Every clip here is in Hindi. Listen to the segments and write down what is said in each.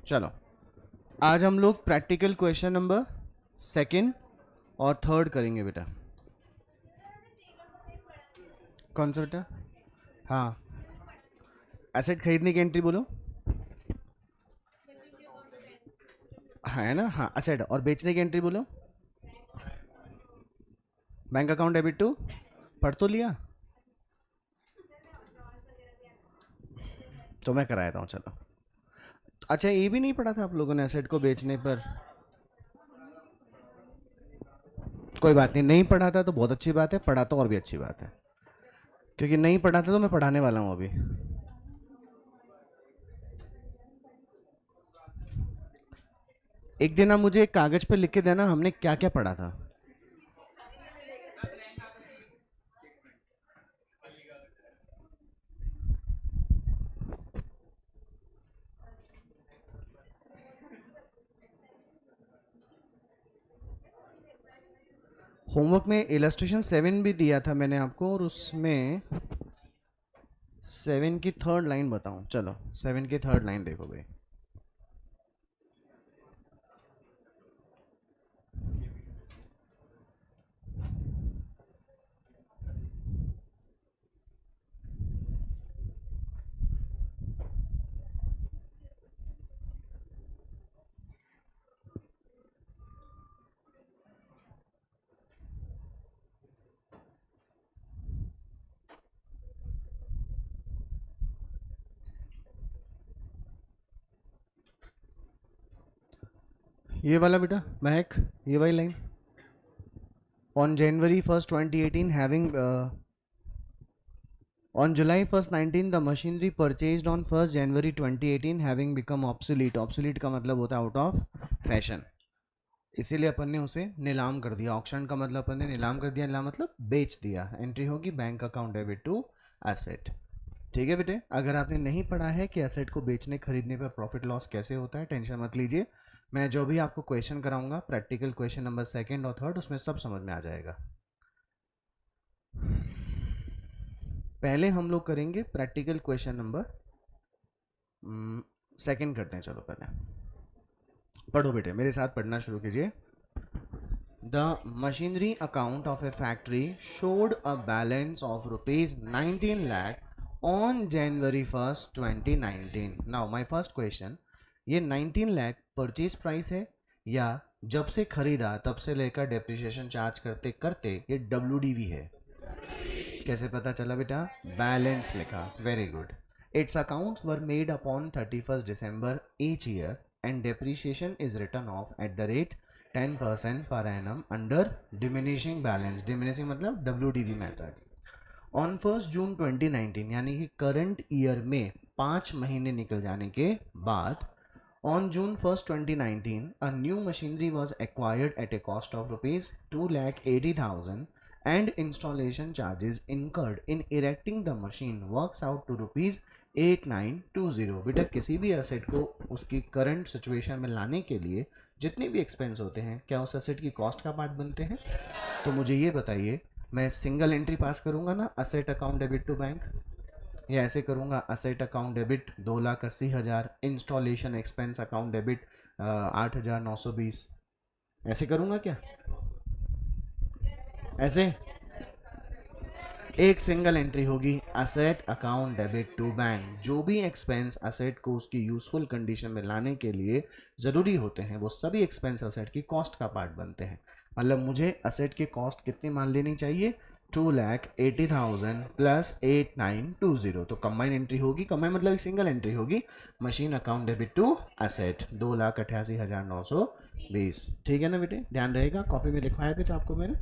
चलो, आज हम लोग प्रैक्टिकल क्वेश्चन नंबर सेकंड और थर्ड करेंगे बेटा। कौन सा बेटा? हाँ, एसेट खरीदने की एंट्री बोलो। है ना? हाँ, एसेट। और बेचने की एंट्री बोलो। Bank account debit to. पढ़ तो लिया तो मैं कराया हूँ। चलो, अच्छा, ये भी नहीं पढ़ा था आप लोगों ने एसेट को बेचने पर? कोई बात नहीं, नहीं पढ़ा था तो बहुत अच्छी बात है, पढ़ा तो और भी अच्छी बात है, क्योंकि नहीं पढ़ा था तो मैं पढ़ाने वाला हूँ अभी। एक दिन आप मुझे एक कागज पे लिख के देना हमने क्या क्या पढ़ा था। होमवर्क में इलस्ट्रेशन 7 भी दिया था मैंने आपको, और उसमें 7 की थर्ड लाइन बताऊं। चलो, 7 की थर्ड लाइन देखो भाई। ये वाला बेटा महक, ये वाली line. On January 1st 2018 having on July 1st 19 the machinery purchased on 1st January 2018 having become obsolete। obsolete का मतलब होता है आउट ऑफ फैशन, इसीलिए अपन ने उसे नीलाम कर दिया। ऑक्शन का मतलब अपन ने नीलाम कर दिया, नीलाम मतलब बेच दिया। एंट्री होगी bank account debit to asset. ठीक है बेटे, अगर आपने नहीं पढ़ा है कि एसेट को बेचने खरीदने पर प्रॉफिट लॉस कैसे होता है, टेंशन मत लीजिए। मैं जो भी आपको क्वेश्चन कराऊंगा प्रैक्टिकल क्वेश्चन नंबर सेकंड और थर्ड, उसमें सब समझ में आ जाएगा। पहले हम लोग करेंगे प्रैक्टिकल क्वेश्चन नंबर सेकंड करते हैं। चलो पहले पढ़ो बेटे, मेरे साथ पढ़ना शुरू कीजिए। The machinery account of a factory showed a balance of rupees 19 lakh on January 1st 2019। Now my first question, ये 19 लाख परचेज प्राइस है या जब से खरीदा तब से लेकर डेप्रिसिएशन चार्ज करते करते ये WDV है? कैसे पता चला बेटा? बैलेंस लिखा, very good. It's accounts were made upon 31st December each year and depreciation is written off at the rate 10% per annum under diminishing balance। diminishing मतलब WDV method. On 1st June 2019 यानी कि करंट ईयर में 5 महीने निकल जाने के बाद, on June 1st 2019 a new machinery was acquired at a cost of rupees 2,80,000 and installation charges incurred in erecting the machine works out to rupees 8920। बेटा, किसी भी एसेट को उसकी करंट सिचुएशन में लाने के लिए जितने भी एक्सपेंस होते हैं, क्या उस एसेट की कॉस्ट का पार्ट बनते हैं? तो मुझे ये बताइए, मैं सिंगल एंट्री पास करूंगा ना, asset account debit to bank, या ऐसे करूंगा asset account debit 2,80,000, installation expense account debit 8,920, ऐसे करूंगा क्या? ऐसे एक सिंगल एंट्री होगी asset account debit to bank. जो भी एक्सपेंस असेट को उसकी यूजफुल कंडीशन में लाने के लिए ज़रूरी होते हैं, वो सभी एक्सपेंस असेट की कॉस्ट का पार्ट बनते हैं। मतलब मुझे असेट की कॉस्ट कितनी मान लेनी चाहिए? 2,80,000 प्लस 8,920। तो कंबाइन एंट्री होगी, कंबाइन मतलब एक सिंगल एंट्री होगी, machine account debit to asset 2,88,920। ठीक है ना बेटे? ध्यान रहेगा, कॉपी में लिखवाया बेटा आपको मैंने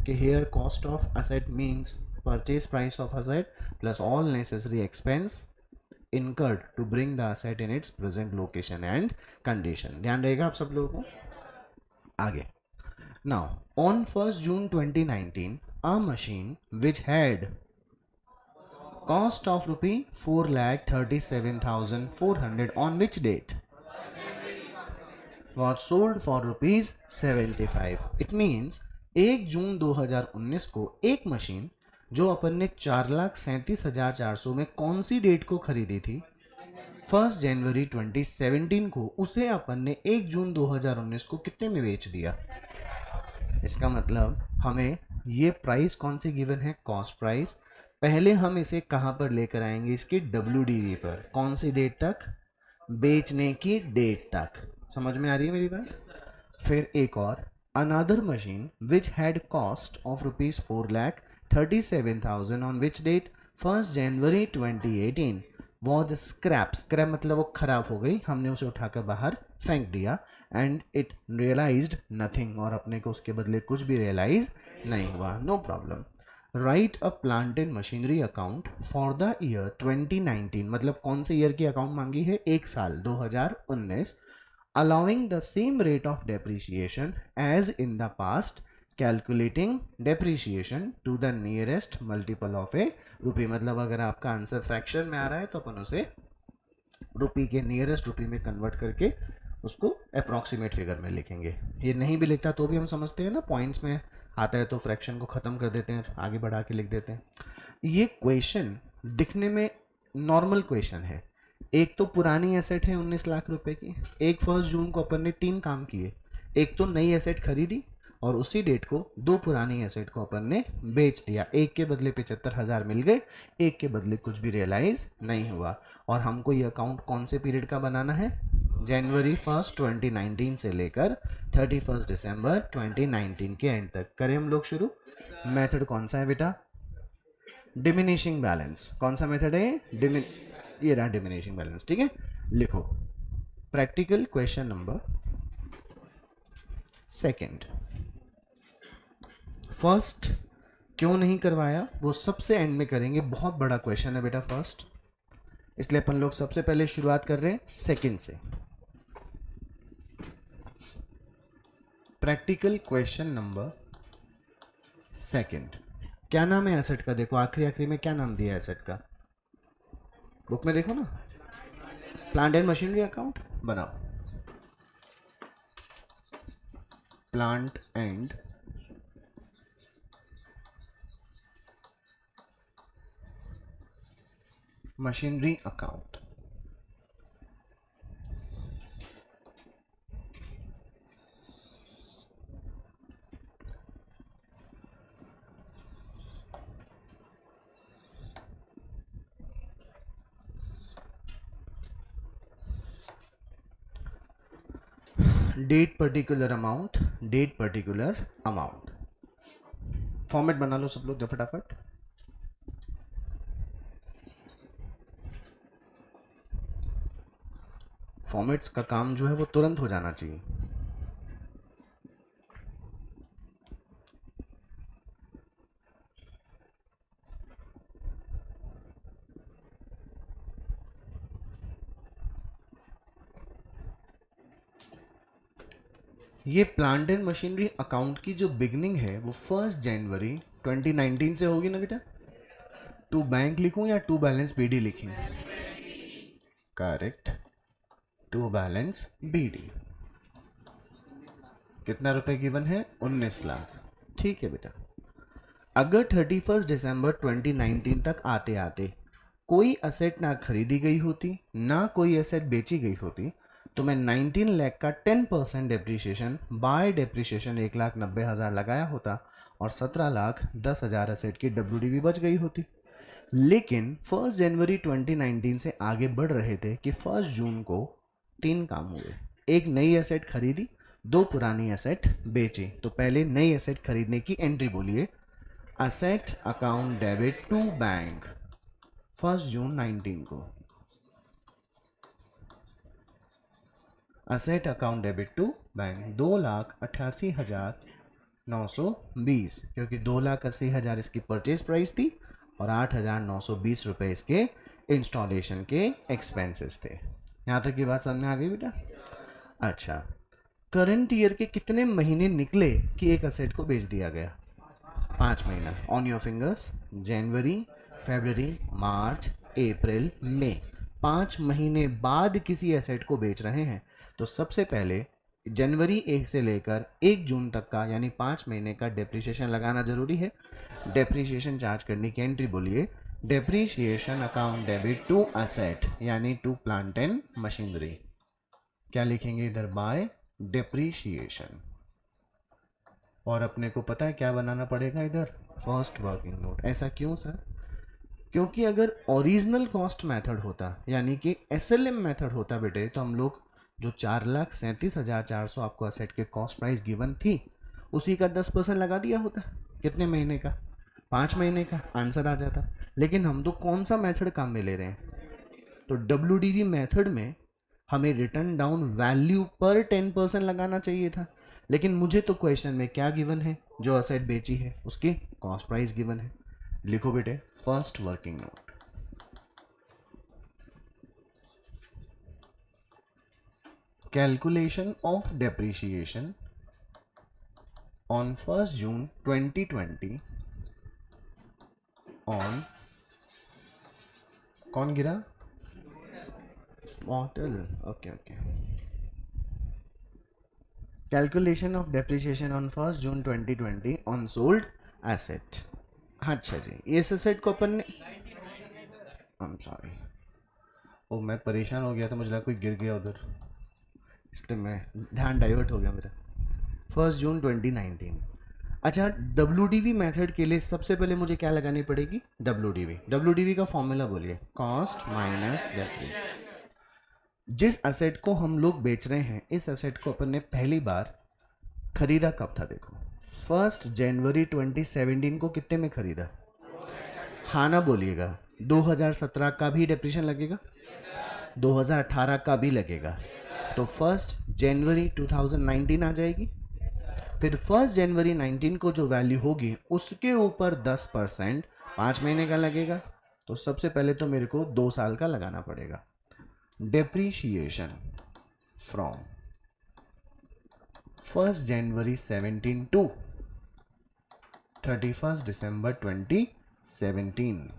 कि here cost of asset means purchase price of asset plus all necessary expense incurred to bring the asset in its present location and condition। ध्यान रहेगा आप सब लोगों को। आगे, now on 1st June 2019 a machine which had cost of rupee 4,37,400 on which date was sold for rupees 75। it means 1 June 2019 को एक मशीन जो अपन ने 4,37,400 में कौन सी डेट को खरीदी थी? 1 जनवरी 2017 को उसे अपन ने 1 जून 2019 को कितने में बेच दिया। इसका मतलब हमें ये प्राइस कौन सी गिवन है, कॉस्ट प्राइस। पहले हम इसे कहाँ पर लेकर आएंगे, इसकी WDV पर, कौन सी डेट तक, बेचने की डेट तक। समझ में आ रही है मेरी बात। फिर एक और, another machine which had cost of ₹4,37,000 on which date 1 January 2018 was scrap. Scrap मतलब वो खराब हो गई, हमने उसे उठाकर बाहर फेंक दिया। एंड इट रियलाइज्ड नथिंग, और अपने को उसके बदले कुछ भी रियलाइज नहीं हुआ। No problem. Write a plant and machinery account for the year 2019, मतलब कौन से ईयर की अकाउंट मांगी है, एक साल 2019, allowing the same rate of depreciation as in the past, calculating depreciation to the nearest multiple of a rupee. मतलब अगर आपका आंसर फ्रैक्शन में आ रहा है तो अपन उसे रुपी के नियरेस्ट रुपी में कन्वर्ट करके उसको अप्रॉक्सीमेट फिगर में लिखेंगे। ये नहीं भी लिखता तो भी हम समझते हैं ना, पॉइंट्स में आता है तो फ्रैक्शन को ख़त्म कर देते हैं, आगे बढ़ा के लिख देते हैं। ये क्वेश्चन दिखने में नॉर्मल क्वेश्चन है। एक तो पुरानी एसेट है 19 लाख रुपए की, एक 1 जून को अपन ने 3 काम किए, एक तो नई एसेट खरीदी और उसी डेट को 2 पुरानी एसेट को अपन ने बेच दिया। एक के बदले 75,000 मिल गए, एक के बदले कुछ भी रियलाइज नहीं हुआ। और हमको ये अकाउंट कौन से पीरियड का बनाना है, जनवरी 1 2019 से लेकर 31 दिसंबर 2019 के एंड तक। करें हम लोग शुरू। मेथड कौन सा है बेटा, डिमिनिशिंग बैलेंस। कौन सा मेथड है, ये रहा डिमिनिशिंग बैलेंस। ठीक है, लिखो practical question number second. First क्यों नहीं करवाया वो सबसे एंड में करेंगे, बहुत बड़ा क्वेश्चन है बेटा फर्स्ट, इसलिए अपन लोग सबसे पहले शुरुआत कर रहे हैं सेकंड से। Practical question number second. क्या नाम है एसेट का, देखो आखिरी में क्या नाम दिया है एसेट का, बुक में देखो ना, प्लांट एंड मशीनरी अकाउंट बनाओ। Plant and machinery account. Date particular amount, date particular amount. Format बना लो सब लोग फटाफट। फॉर्मेट्स का काम जो है वो तुरंत हो जाना चाहिए। ये प्लांट एंड मशीनरी अकाउंट की जो बिगनिंग है वो 1 जनवरी 2019 से होगी ना बेटा। टू बैंक लिखूं या टू बैलेंस बीडी लिखूं, करेक्ट, टू बैलेंस बीडी। कितना रुपए गिवन है, 19 लाख। ठीक है बेटा, अगर 31 दिसंबर 2019 तक आते आते कोई एसेट ना खरीदी गई होती ना कोई एसेट बेची गई होती तो मैं 19 लाख का 10% डेप्रिसिएशन बाय डेप्रिसिएशन 1,90,000 लगाया होता और 17,10,000 एसेट की WDV बच गई होती। लेकिन 1 जनवरी 2019 से आगे बढ़ रहे थे कि 1 जून को 3 काम हुए, एक नई एसेट खरीदी, 2 पुरानी एसेट बेची। तो पहले नई एसेट खरीदने की एंट्री बोलिए, asset account debit to bank 1 June 19 को, asset account debit to bank 2,88,920, क्योंकि 2,80,000 इसकी परचेज प्राइस थी और 8,920 रुपये इसके इंस्टॉलेशन के एक्सपेंसेस थे। यहाँ तक की बात समझ में आ गई बेटा। अच्छा, करंट ईयर के कितने महीने निकले कि एक एसेट को बेच दिया गया, 5 महीना। ऑन योर फिंगर्स, जनवरी, फरवरी, मार्च, अप्रैल, मई, 5 महीने बाद किसी एसेट को बेच रहे हैं तो सबसे पहले जनवरी 1 से लेकर 1 जून तक का यानी 5 महीने का डेप्रिसिएशन लगाना जरूरी है। डेप्रिसिएशन चार्ज करने की एंट्री बोलिए, depreciation account debit to asset यानी टू प्लांट एंड मशीनरी, क्या लिखेंगे इधर, बाय डेप्रीशिएशन। और अपने को पता है क्या बनाना पड़ेगा इधर, फर्स्ट वर्किंग नोट। ऐसा क्यों सर? क्योंकि अगर ओरिजिनल कॉस्ट मेथड होता यानी कि एसएलएम मेथड होता बेटे, तो हम लोग जो 4,37,400 आपको असेट के कॉस्ट प्राइस गिवन थी उसी का 10% लगा दिया होता। कितने महीने का? 5 महीने का, आंसर आ जाता। लेकिन हम तो कौन सा मेथड काम में ले रहे हैं? तो डब्ल्यूडीवी मेथड में हमें रिटर्न डाउन वैल्यू पर 10% लगाना चाहिए था, लेकिन मुझे तो क्वेश्चन में क्या गिवन है, जो असेट बेची है उसकी कॉस्ट प्राइस गिवन है। लिखो बेटे first working note. Calculation of depreciation on 1st June 2020 on, कौन गिरा? Bottle, okay okay. Calculation of depreciation on 1st June 2020 on sold asset. अच्छा जी, इस एसेट को अपन ने, आई एम सॉरी, ओ मैं परेशान हो गया था, मुझे लगा कोई गिर गया उधर, इसलिए मैं ध्यान डाइवर्ट हो गया मेरा। 1st June 2019। अच्छा, डब्ल्यूडीवी मेथड के लिए सबसे पहले मुझे क्या लगानी पड़ेगी, डब्ल्यूडीवी। डब्ल्यूडीवी का फॉर्मूला बोलिए, कॉस्ट माइनस डेप्रिसिएशन। जिस एसेट को हम लोग बेच रहे हैं, इस एसेट को अपन ने पहली बार खरीदा कब था? देखो 1 जनवरी 2017 को कितने में खरीदा? हाँ ना बोलिएगा। 2017 का भी डेप्रिसिएशन लगेगा, 2018 का भी लगेगा, तो 1 जनवरी 2019 आ जाएगी। फिर 1 जनवरी 19 को जो वैल्यू होगी उसके ऊपर 10% 5 महीने का लगेगा। तो सबसे पहले तो मेरे को 2 साल का लगाना पड़ेगा। Depreciation from 1 January 17 to 31 December 2017।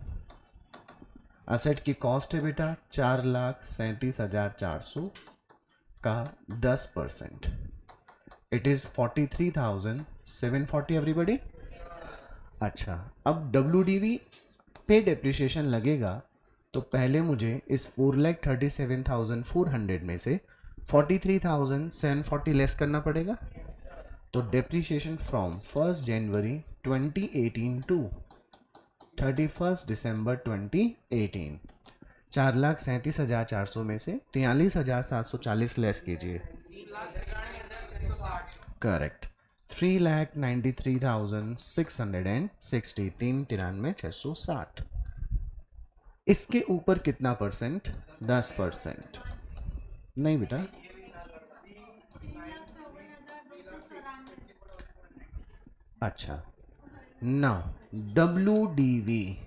Asset की कॉस्ट है बेटा 4,37,400 का 10%, इट इज 43,740 एवरीबडी। अच्छा, अब डब्ल्यूडीवी पे डेप्रिसिएशन लगेगा, तो पहले मुझे इस 4,37,400 में से 43,740 लेस करना पड़ेगा। तो डेप्रिसिएशन फ्रॉम 1 जनवरी 2018 टू 31 दिसंबर 2018, 4,37,400 में से 43,740 लेस कीजिए। करेक्ट, 3,93,660, 3,93,660। इसके ऊपर कितना परसेंट? 10%। नहीं बेटा, अच्छा, नाउ डब्ल्यूडीवी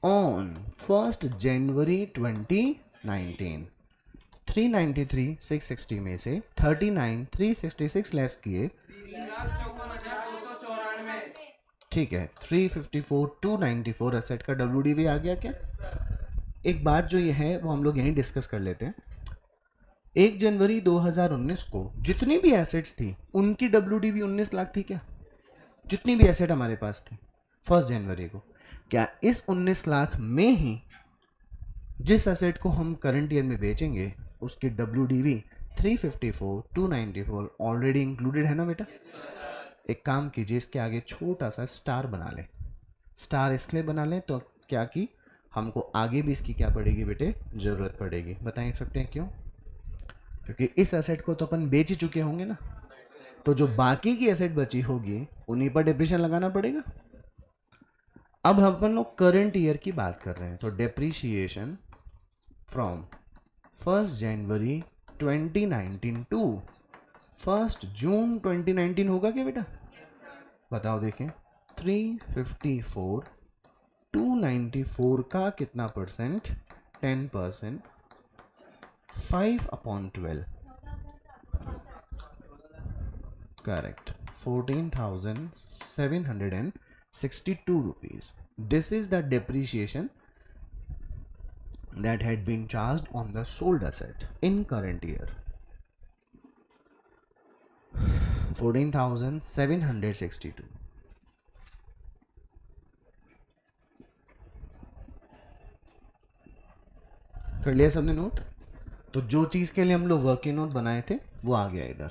ऑन 1 जनवरी 2019, 393,660 में से 39,366 लेस किए, ठीक है, 354,294 एसेट का डब्ल्यूडीवी आ गया क्या? एक बात जो ये है वो हम लोग यहीं डिस्कस कर लेते हैं। 1 जनवरी 2019 को जितनी भी एसेट्स थी उनकी डब्ल्यूडीवी 19 लाख थी क्या? जितनी भी एसेट हमारे पास थी 1 जनवरी को, क्या इस 19 लाख में ही जिस एसेट को हम करंट ईयर में बेचेंगे उसकी डब्ल्यूडीवी 354,294 ऑलरेडी इंक्लूडेड है ना बेटा? एक काम कीजिए, इसके आगे छोटा सा स्टार बना लें। स्टार इसलिए बना लें तो क्या कि हमको आगे भी इसकी क्या पड़ेगी बेटे, ज़रूरत पड़ेगी। बता सकते हैं क्यों? क्योंकि इस एसेट को तो अपन बेच ही चुके होंगे ना, तो जो बाकी की एसेट बची होगी उन्हीं पर डेप्रिसिएशन लगाना पड़ेगा। अब हम अपन लोग करंट ईयर की बात कर रहे हैं, तो depreciation from 1 January 2019 to 1 June 2019 होगा क्या बेटा? बताओ देखें, 354,294 का कितना percent? 10%, 5/12, correct, 14,762 rupees. This is the depreciation that had been charged on the sold asset in current year. 14,762. कर लिया सबने नोट? तो जो चीज़ के लिए हम लोग वर्किंग नोट बनाए थे वो आ गया इधर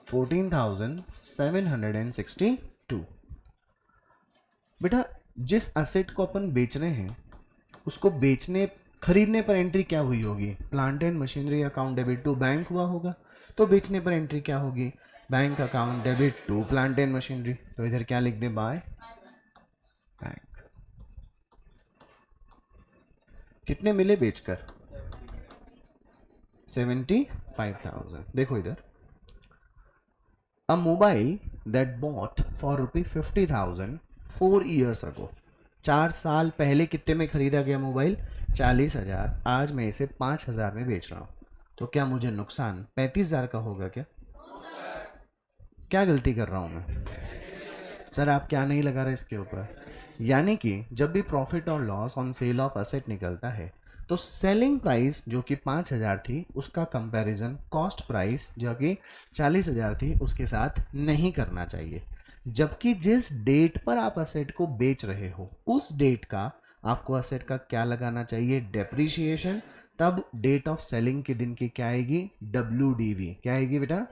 14,762। बेटा जिस असेट को अपन बेच रहे हैं उसको खरीदने पर एंट्री क्या हुई होगी? Plant and machinery account debit to bank हुआ होगा। तो बेचने पर एंट्री क्या होगी? Bank account debit to plant and machinery. तो इधर क्या लिख दे? By bank. कितने मिले बेचकर? 75,000। देखो इधर, a mobile that bought for ₹50,000 4 years ago। 4 साल पहले कितने में खरीदा गया मोबाइल? 40,000। आज मैं इसे 5,000 में बेच रहा हूँ, तो क्या मुझे नुकसान 35,000 का होगा क्या? क्या गलती कर रहा हूँ मैं? सर आप क्या नहीं लगा रहे इसके ऊपर? यानी कि जब भी प्रॉफिट और loss on sale of asset निकलता है तो सेलिंग प्राइस जो कि 5,000 थी उसका कंपैरिजन कॉस्ट प्राइस जो कि 40,000 थी उसके साथ नहीं करना चाहिए। जबकि जिस डेट पर आप असेट को बेच रहे हो उस डेट का आपको असेट का क्या लगाना चाहिए? डेप्रीशिएशन। तब डेट ऑफ सेलिंग के दिन की क्या आएगी? WDV। क्या आएगी बेटा?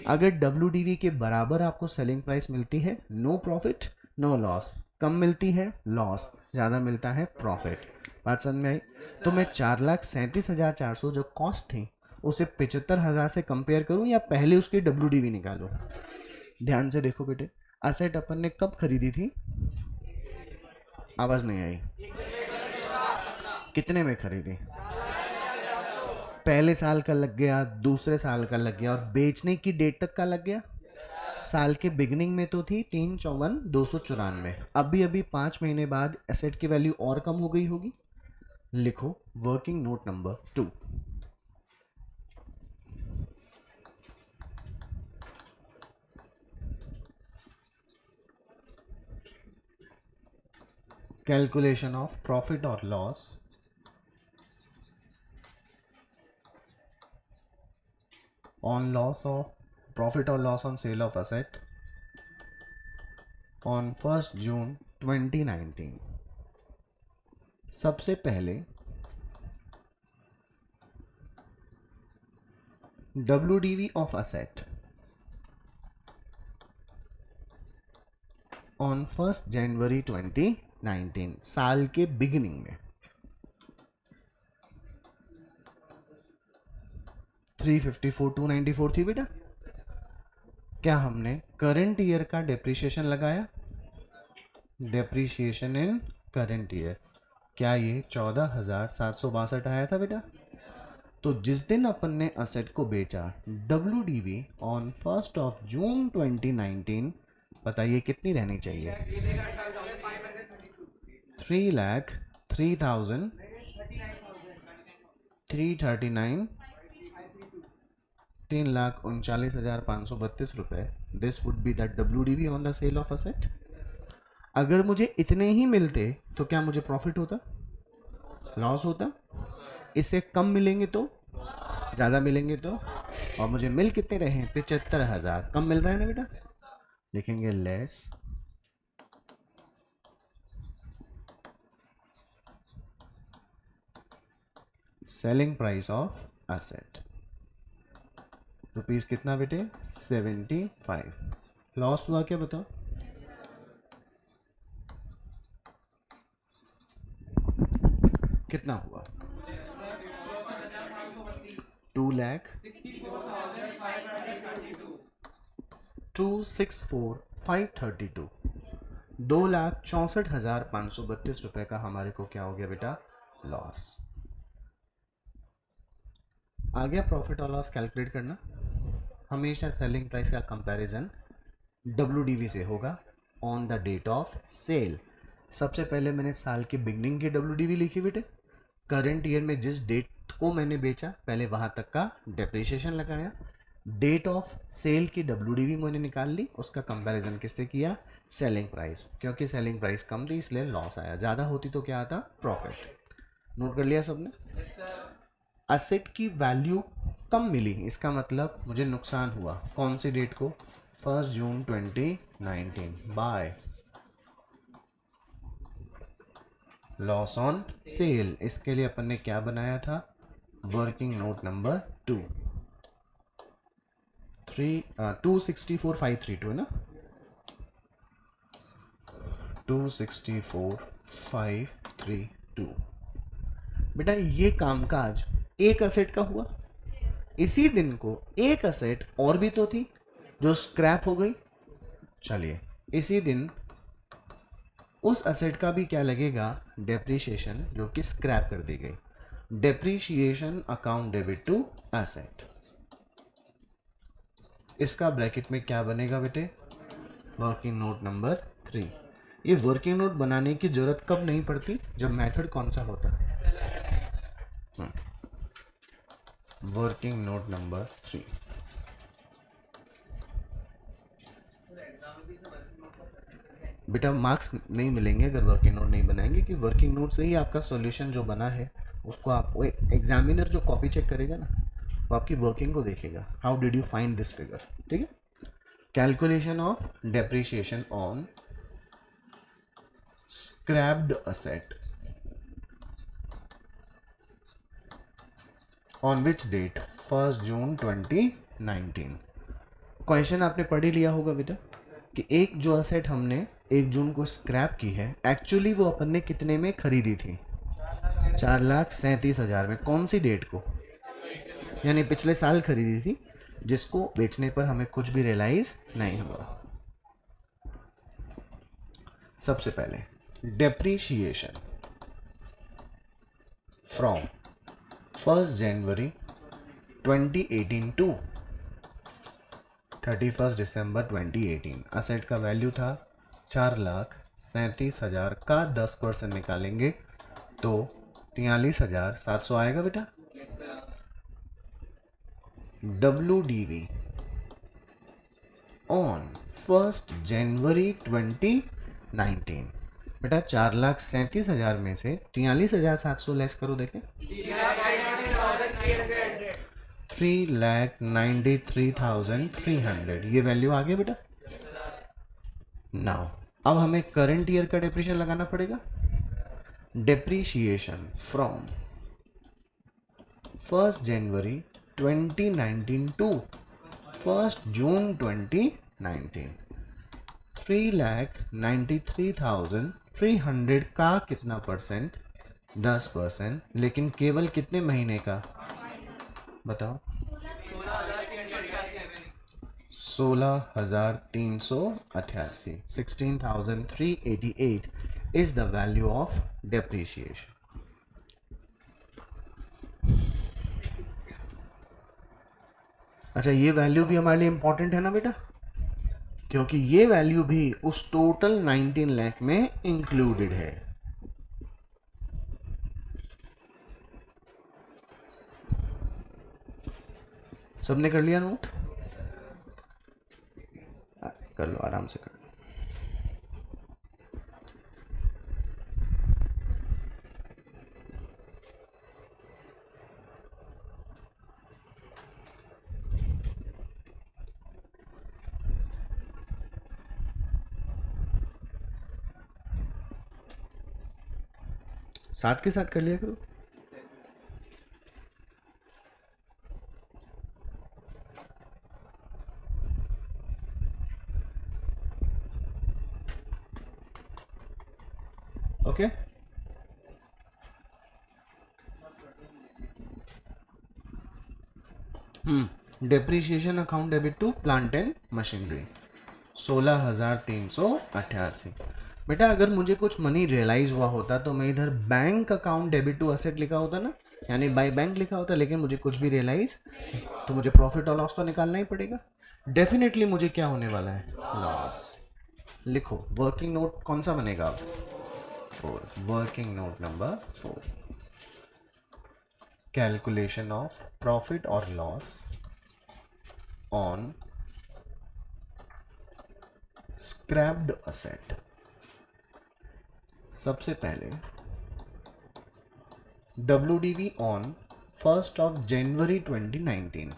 अगर WDV के बराबर आपको सेलिंग प्राइस मिलती है, नो प्रॉफिट नो लॉस। कम मिलती है लॉस, ज़्यादा मिलता है प्रॉफिट। बात समझ में आई? तो मैं 4,37,400 जो कॉस्ट थी उसे 75,000 से कंपेयर करूं या पहले उसकी WDV निकालूं? ध्यान से देखो बेटे, असेट अपन ने कब खरीदी थी? आवाज़ नहीं आई। कितने में खरीदी? पहले साल का लग गया, दूसरे साल का लग गया, और बेचने की डेट तक का लग गया। साल के बिगनिंग में तो थी 3/54/294। अभी अभी 5 महीने बाद एसेट की वैल्यू और कम हो गई होगी। लिखो working note number 2। Calculation of profit और loss on loss of profit और loss on sale of asset on 1 June 2019। सबसे पहले WDV of asset on 1 January 2019, साल के बिगिनिंग में 354,294 थी बेटा। क्या हमने करंट ईयर का डेप्रिसिएशन लगाया? डेप्रिसिएशन इन करंट ईयर, क्या ये 14,762 आया था बेटा? तो जिस दिन अपन ने असेट को बेचा WDV ऑन 1 जून 2019, बताइए कितनी रहनी चाहिए? 3,03,339, 3,39,532 रुपए। This would be the WDV on the sale of asset. अगर मुझे इतने ही मिलते तो क्या मुझे प्रॉफिट होता? लॉस होता? इससे कम मिलेंगे तो? ज़्यादा मिलेंगे तो? और मुझे मिल कितने रहे हैं? 75,000। कम मिल रहा है ना बेटा? लिखेंगे less selling price of asset. Rupees कितना बेटे? 75। लॉस हुआ क्या बताओ? कितना हुआ? 2,64,532। 2,64,532 रुपए का हमारे को क्या हो गया बेटा? लॉस। आ गया प्रॉफिट और लॉस कैलकुलेट करना। हमेशा सेलिंग प्राइस का कंपैरिजन WDV से होगा on the date of sale. सबसे पहले मैंने साल की बिगनिंग की WDV लिखी बेटे। करंट ईयर में जिस डेट को मैंने बेचा पहले वहाँ तक का डेप्रिसिएशन लगाया। डेट ऑफ सेल की WDV मैंने निकाल ली, उसका कंपैरिजन किससे किया? Selling price. क्योंकि सेलिंग प्राइस कम थी इसलिए लॉस आया, ज़्यादा होती तो क्या आता? प्रॉफिट। नोट कर लिया सबने? असेट की वैल्यू कम मिली, इसका मतलब मुझे नुकसान हुआ। कौन सी डेट को? 1 June 2019 by loss on cell. इसके लिए अपन ने क्या बनाया था, वर्किंग नोट नंबर 264,532 है ना, 264,532। बेटा ये कामकाज एक असेट का हुआ, इसी दिन को एक असेट और भी तो थी जो स्क्रैप हो गई। चलिए इसी दिन उस असेट का भी क्या लगेगा, डेप्रीशिएशन, जो कि स्क्रैप कर दी गई। Depreciation account debit to asset. इसका ब्रैकेट में क्या बनेगा बेटे, वर्किंग नोट नंबर 3। ये वर्किंग नोट बनाने की जरूरत कब नहीं पड़ती, जब मेथड कौन सा होता है, वर्किंग नोट नंबर 3। बेटा मार्क्स नहीं मिलेंगे अगर वर्किंग नोट नहीं बनाएंगे, कि वर्किंग नोट से ही आपका सॉल्यूशन जो बना है उसको आप, एग्जामिनर जो कॉपी चेक करेगा ना वो आपकी वर्किंग को देखेगा, how did you find this figure. ठीक है, calculation of depreciation on scrapped asset on which date, 1 June 2019। Question आपने पढ़ ही लिया होगा बेटा कि एक जो असेट हमने 1 जून को स्क्रैप की है, एक्चुअली वो अपन ने कितने में खरीदी थी, 4,37,000 में। कौन सी डेट को, यानी पिछले साल खरीदी थी, जिसको बेचने पर हमें कुछ भी रियलाइज नहीं हुआ। सबसे पहले depreciation from 1 January 2018 to 31 December 2018। Asset का वैल्यू था 4,37,000 का 10% निकालेंगे तो 43,700 आएगा बेटा। WDV on 1 January 2019। बेटा 4,37,000 में से 43,700 लेस करो, देखें 3,93,300, ये वैल्यू आ गया बेटा। नाउ अब हमें करंट ईयर का डेप्रिसिएशन लगाना पड़ेगा। Depreciation from 1 January 2019 to 1 June 2019, 3,93,300 का कितना परसेंट, 10%, लेकिन केवल कितने महीने का बताओ, 16,388, 16,388 is the value of depreciation. अच्छा ये वैल्यू भी हमारे लिए इंपॉर्टेंट है ना बेटा, क्योंकि ये वैल्यू भी उस टोटल 19 लाख में इंक्लूडेड है। सबने कर लिया नोट, कर लो आराम से कर लो। साथ के साथ कर लिया करो। Okay depreciation account debit to plant and machinery 16,388। बेटा अगर मुझे कुछ मनी रियलाइज हुआ होता तो मैं इधर bank account debit to asset लिखा होता ना, यानी बाय बैंक लिखा होता, लेकिन मुझे कुछ भी रियलाइज, तो मुझे प्रॉफिट और लॉस तो निकालना ही पड़ेगा। डेफिनेटली मुझे क्या होने वाला है, लॉस। लिखो वर्किंग नोट कौन सा बनेगा अब, 4, working note number 4, calculation of profit और लॉस ऑन स्क्रैप्ड असेट। सबसे पहले WDV ऑन 1 जनवरी 2019,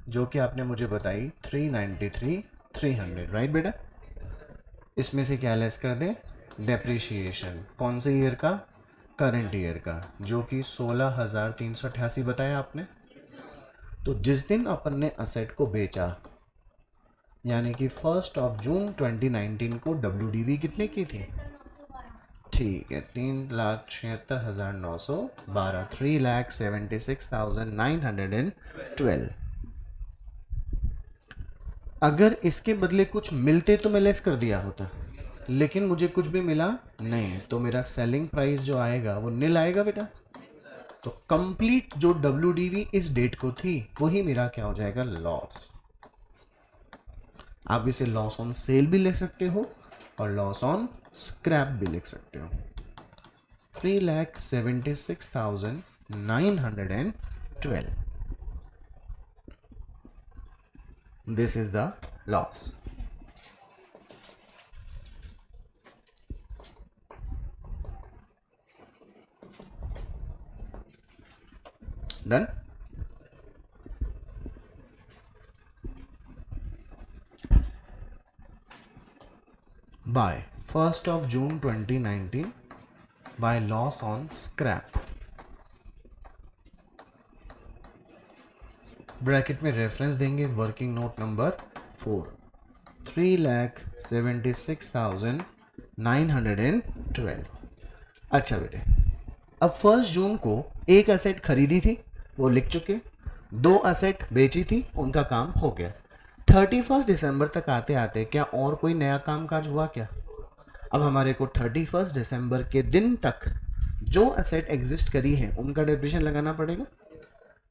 जो कि आपने मुझे बताई 393,300, राइट बेटा। इसमें से क्या लेस कर दें, डेप्रिशिएशन कौन से ईयर का? करंट ईयर का, जो कि 16,388 बताया आपने। तो जिस दिन अपन ने असेट को बेचा, यानी कि 1 जून 2019 को WDV कितने की थी? ठीक है, 3,76,912, 3,76,912। अगर इसके बदले कुछ मिलते तो मैं लेस कर दिया होता, लेकिन मुझे कुछ भी मिला नहीं, तो मेरा सेलिंग प्राइस जो आएगा वो नील आएगा बेटा। तो कंप्लीट जो WDV इस डेट को थी वही मेरा क्या हो जाएगा? लॉस। आप इसे लॉस ऑन सेल भी लिख सकते हो और लॉस ऑन स्क्रैप भी लिख सकते हो। 3,76,912, this is the loss. Done? By 1 June 2019, by loss on scrap, bracket में रेफरेंस देंगे वर्किंग नोट नंबर 4, 3,76,912। अच्छा बेटे, अब 1 जून को एक एसेट खरीदी थी, वो लिख चुके, 2 एसेट बेची थी, उनका काम हो गया। 31 दिसंबर तक आते आते क्या और कोई नया काम काज हुआ क्या? अब हमारे को 31 दिसंबर के दिन तक जो एसेट एग्जिस्ट करी है उनका डेप्रिसिएशन लगाना पड़ेगा।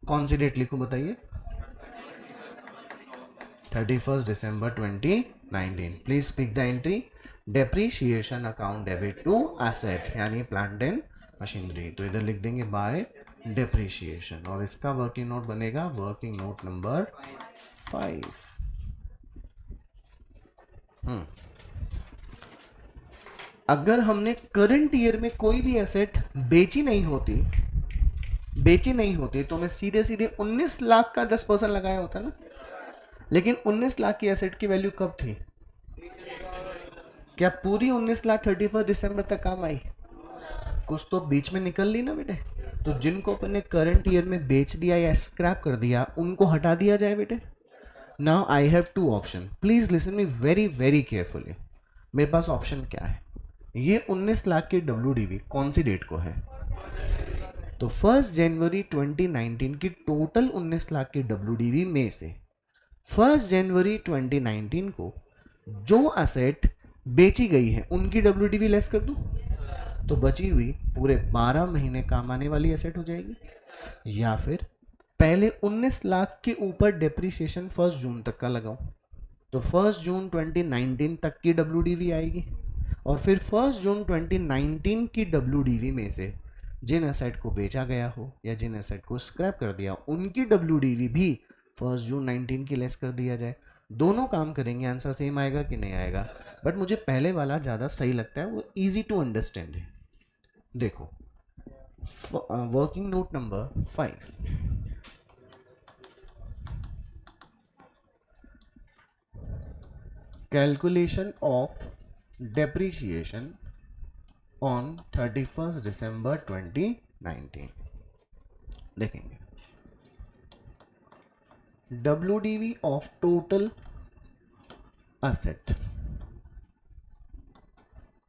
कौन सी डेट लिखूं बताइए? 31 December 2019। Please speak the entry. Depreciation account debit to asset, यानी प्लांट एंड मशीनरी। तो इधर लिख देंगे बाय डेप्रीशिएशन, और इसका वर्किंग नोट बनेगा वर्किंग नोट नंबर 5। अगर हमने करंट ईयर में कोई भी एसेट बेची नहीं होती तो मैं सीधे सीधे 19 लाख का 10% लगाया होता ना। लेकिन 19 लाख की एसेट की वैल्यू कब थी? क्या पूरी 19 लाख 31 दिसंबर तक काम आई? कुछ तो बीच में निकल ली ना बेटे। तो जिनको अपन ने करंट ईयर में बेच दिया या स्क्रैप कर दिया उनको हटा दिया जाए बेटे। Now I have 2 option, please listen me very very carefully. मेरे पास ऑप्शन क्या है? ये 19 लाख की WDV कौन सी डेट को है? तो 1 जनवरी 2019 की टोटल 19 लाख की WDV में से 1 जनवरी 2019 को जो एसेट बेची गई है उनकी WDV लेस कर दूं, तो बची हुई पूरे 12 महीने काम आने वाली एसेट हो जाएगी। या फिर पहले 19 लाख के ऊपर डेप्रिसिएशन 1 जून तक का लगाऊं, तो 1 जून 2019 तक की WDV आएगी, और फिर 1 जून 2019 की WDV में से जिन एसेट को बेचा गया हो या जिन एसेट को स्क्रैप कर दिया उनकी WDV भी 1 जून 19 की लेस कर दिया जाए। दोनों काम करेंगे, आंसर सेम आएगा कि नहीं आएगा? बट मुझे पहले वाला ज़्यादा सही लगता है, वो इजी टू अंडरस्टैंड है। देखो, working note number 5, calculation of depreciation on 31 दिसंबर 2019। देखेंगे WDV of total asset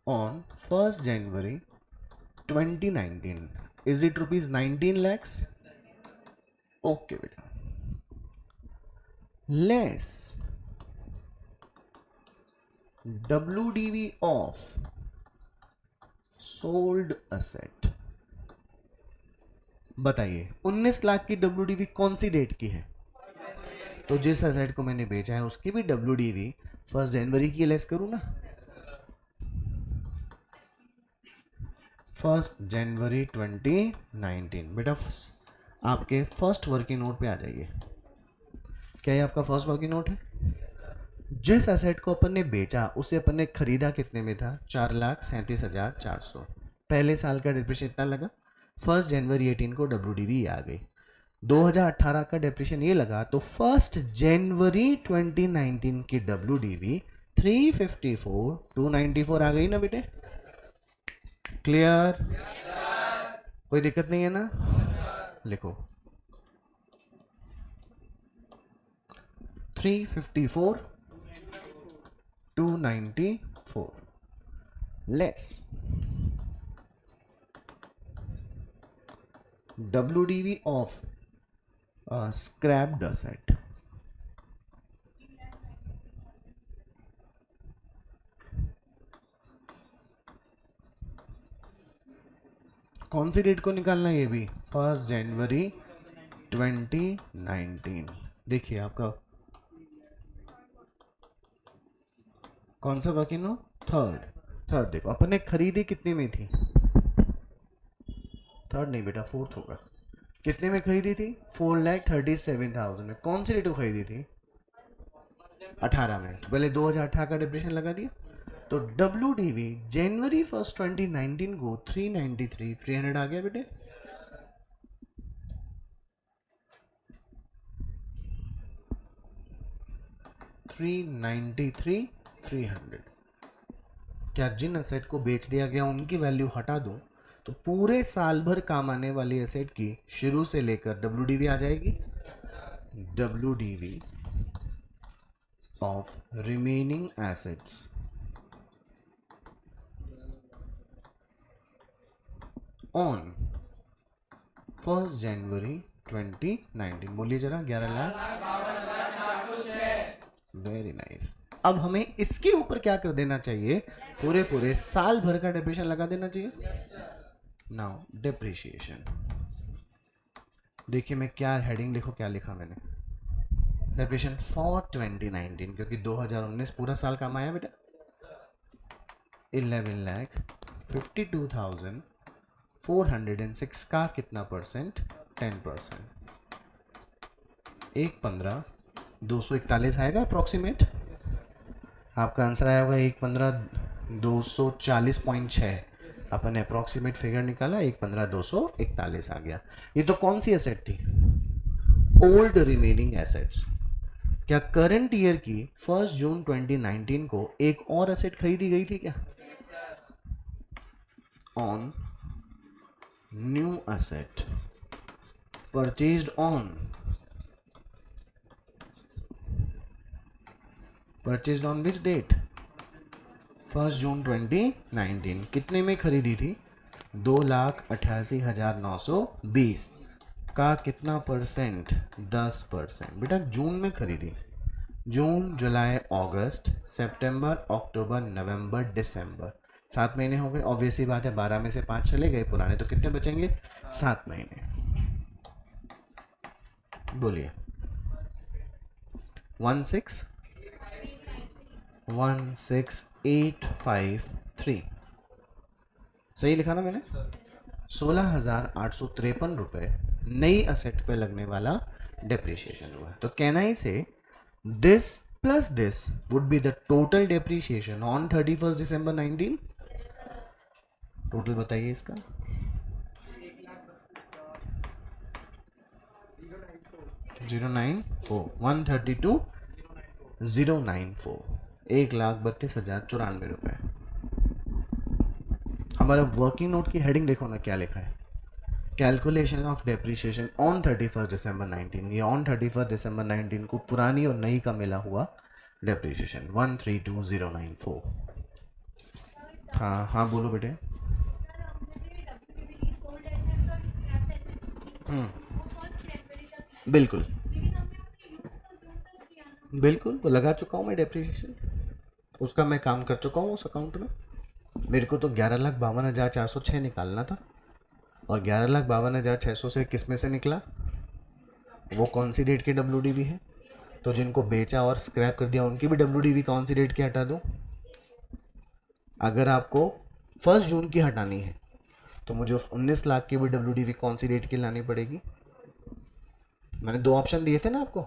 on 1st January 2019, is it rupees 19 lakhs? Okay beta, less WDV of sold asset। बताइए 19 लाख की WDV कौन सी डेट की है? तो जिस एसेट को मैंने बेचा है उसकी भी WDV 1 जनवरी की लेस करूं ना। 1 जनवरी 2019। बेटा आपके फर्स्ट वर्किंग नोट पे आ जाइए। क्या ये आपका फर्स्ट वर्किंग नोट है? जिस एसेट को अपन ने बेचा उसे अपन ने खरीदा कितने में था? 4,37,400। पहले साल का डिप्रिसिएशन इतना लगा, 1 जनवरी 18 को WDV आ गई। 2018 का डिप्रिसिएशन ये लगा, तो 1 जनवरी 2019 की WDV 354,294 आ गई ना बेटे। क्लियर? कोई दिक्कत नहीं है ना? लिखो 354 294 less WDV of scrapped asset. कौन सी डेट को निकालना है? ये भी 1 जनवरी 2019। देखिए आपका कौन सा बाकी नो? थर्ड देखो अपन ने खरीदी कितने में थी? थर्ड नहीं बेटा, फोर्थ होगा। कितने में खरीदी थी? 4,37,000 में। कौन सी डेट को खरीदी थी? 18 में। तो पहले 2018 का डिप्रेशन लगा दिया। तो WDV जनवरी 1 2019 को 393 300 आ गया बेटे। $393,300। क्या जिन एसेट को बेच दिया गया उनकी वैल्यू हटा दूं तो पूरे साल भर काम आने वाली एसेट की शुरू से लेकर WDV आ जाएगी। WDV of remaining assets on 1 January 2019। बोलिए जरा 11 लाख। Very nice. अब हमें इसके ऊपर क्या कर देना चाहिए? पूरे साल भर का डिप्रेशन लगा देना चाहिए। Now depreciation. देखिए मैं क्या हेडिंग लिखो, क्या लिखा मैंने? डिप्रेशन फॉर 2019, क्योंकि 2019 पूरा साल काम आया बेटा। 11,52,406 का कितना परसेंट? 10%। 1,15 241 आएगा अप्रोक्सीमेट। आपका आंसर आया होगा 1,15 240.6। अपन ने अप्रोक्सीमेट फिगर निकाला, 1,15 241 आ गया। ये तो कौन सी एसेट थी? Old remaining assets. क्या करंट ईयर की 1 जून 2019 को एक और एसेट खरीदी गई थी क्या? On new asset purchased on which date? 1 June 2019। कितने में खरीदी थी? 2,88,920 का कितना परसेंट? 10%। बेटा जून में खरीदी। जून, जुलाई, अगस्त, सितंबर, अक्टूबर, नवंबर, दिसंबर, 7 महीने हो गए। ऑब्वियसली बात है 12 में से 5 चले गए पुराने, तो कितने बचेंगे? 7 महीने। बोलिए 16,853 सही लिखा ना मैंने? 16,853 रुपए नई असेट पे लगने वाला डेप्रिसिएशन हुआ। तो कैन आई से this plus this would be the total depreciation on 31 December 19। Total बताइए इसका। 094 132,094 1,32,094 रुपए। हमारा वर्किंग नोट की हेडिंग देखो ना क्या लिखा है? कैलकुलेशन ऑफ डेप्रिसिएशन ऑन 31 दिसंबर 19। ये ऑन 31 दिसंबर 19 को पुरानी और नई का मिला हुआ डेप्रिसिएशन 132,094। हाँ बोलो बेटे। बिल्कुल वो लगा चुका हूँ मैं डेप्रिसिएशन, उसका मैं काम कर चुका हूँ उस अकाउंट में। मेरे को तो 11,52,406 निकालना था, और 11,52,600 से किस में से निकला? वो कौन सी डेट की WDV है? तो जिनको बेचा और स्क्रैप कर दिया उनकी भी WDV कौन सी डेट की हटा दूँ? अगर आपको 1 जून की हटानी है तो मुझे उस 19 लाख की भी WDV कौन सी डेट की लानी पड़ेगी? मैंने 2 ऑप्शन दिए थे ना आपको,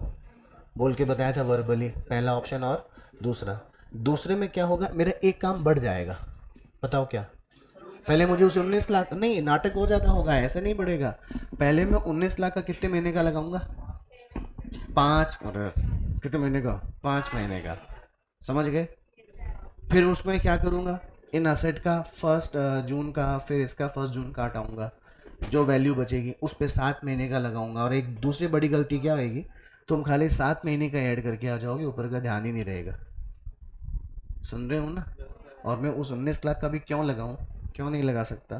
बोल के बताया था वर्बली, पहला ऑप्शन और दूसरा। दूसरे में क्या होगा? मेरा एक काम बढ़ जाएगा। बताओ क्या? पहले मुझे उसे 19 लाख, नहीं नाटक हो जाता होगा, ऐसे नहीं बढ़ेगा। पहले मैं 19 लाख का कितने महीने का लगाऊंगा? 5 कितने महीने का? 5 महीने का। समझ गए? फिर उसमें क्या करूंगा? इन असेट का 1 जून का, फिर इसका 1 जून का हटाऊंगा, जो वैल्यू बचेगी उस पर 7 महीने का लगाऊंगा। और एक दूसरी बड़ी गलती क्या होगी, तुम खाली 7 महीने का ऐड करके आ जाओगे, ऊपर का ध्यान ही नहीं रहेगा। सुन रहे हो ना? और मैं उस 19 लाख का भी क्यों लगाऊं, क्यों नहीं लगा सकता?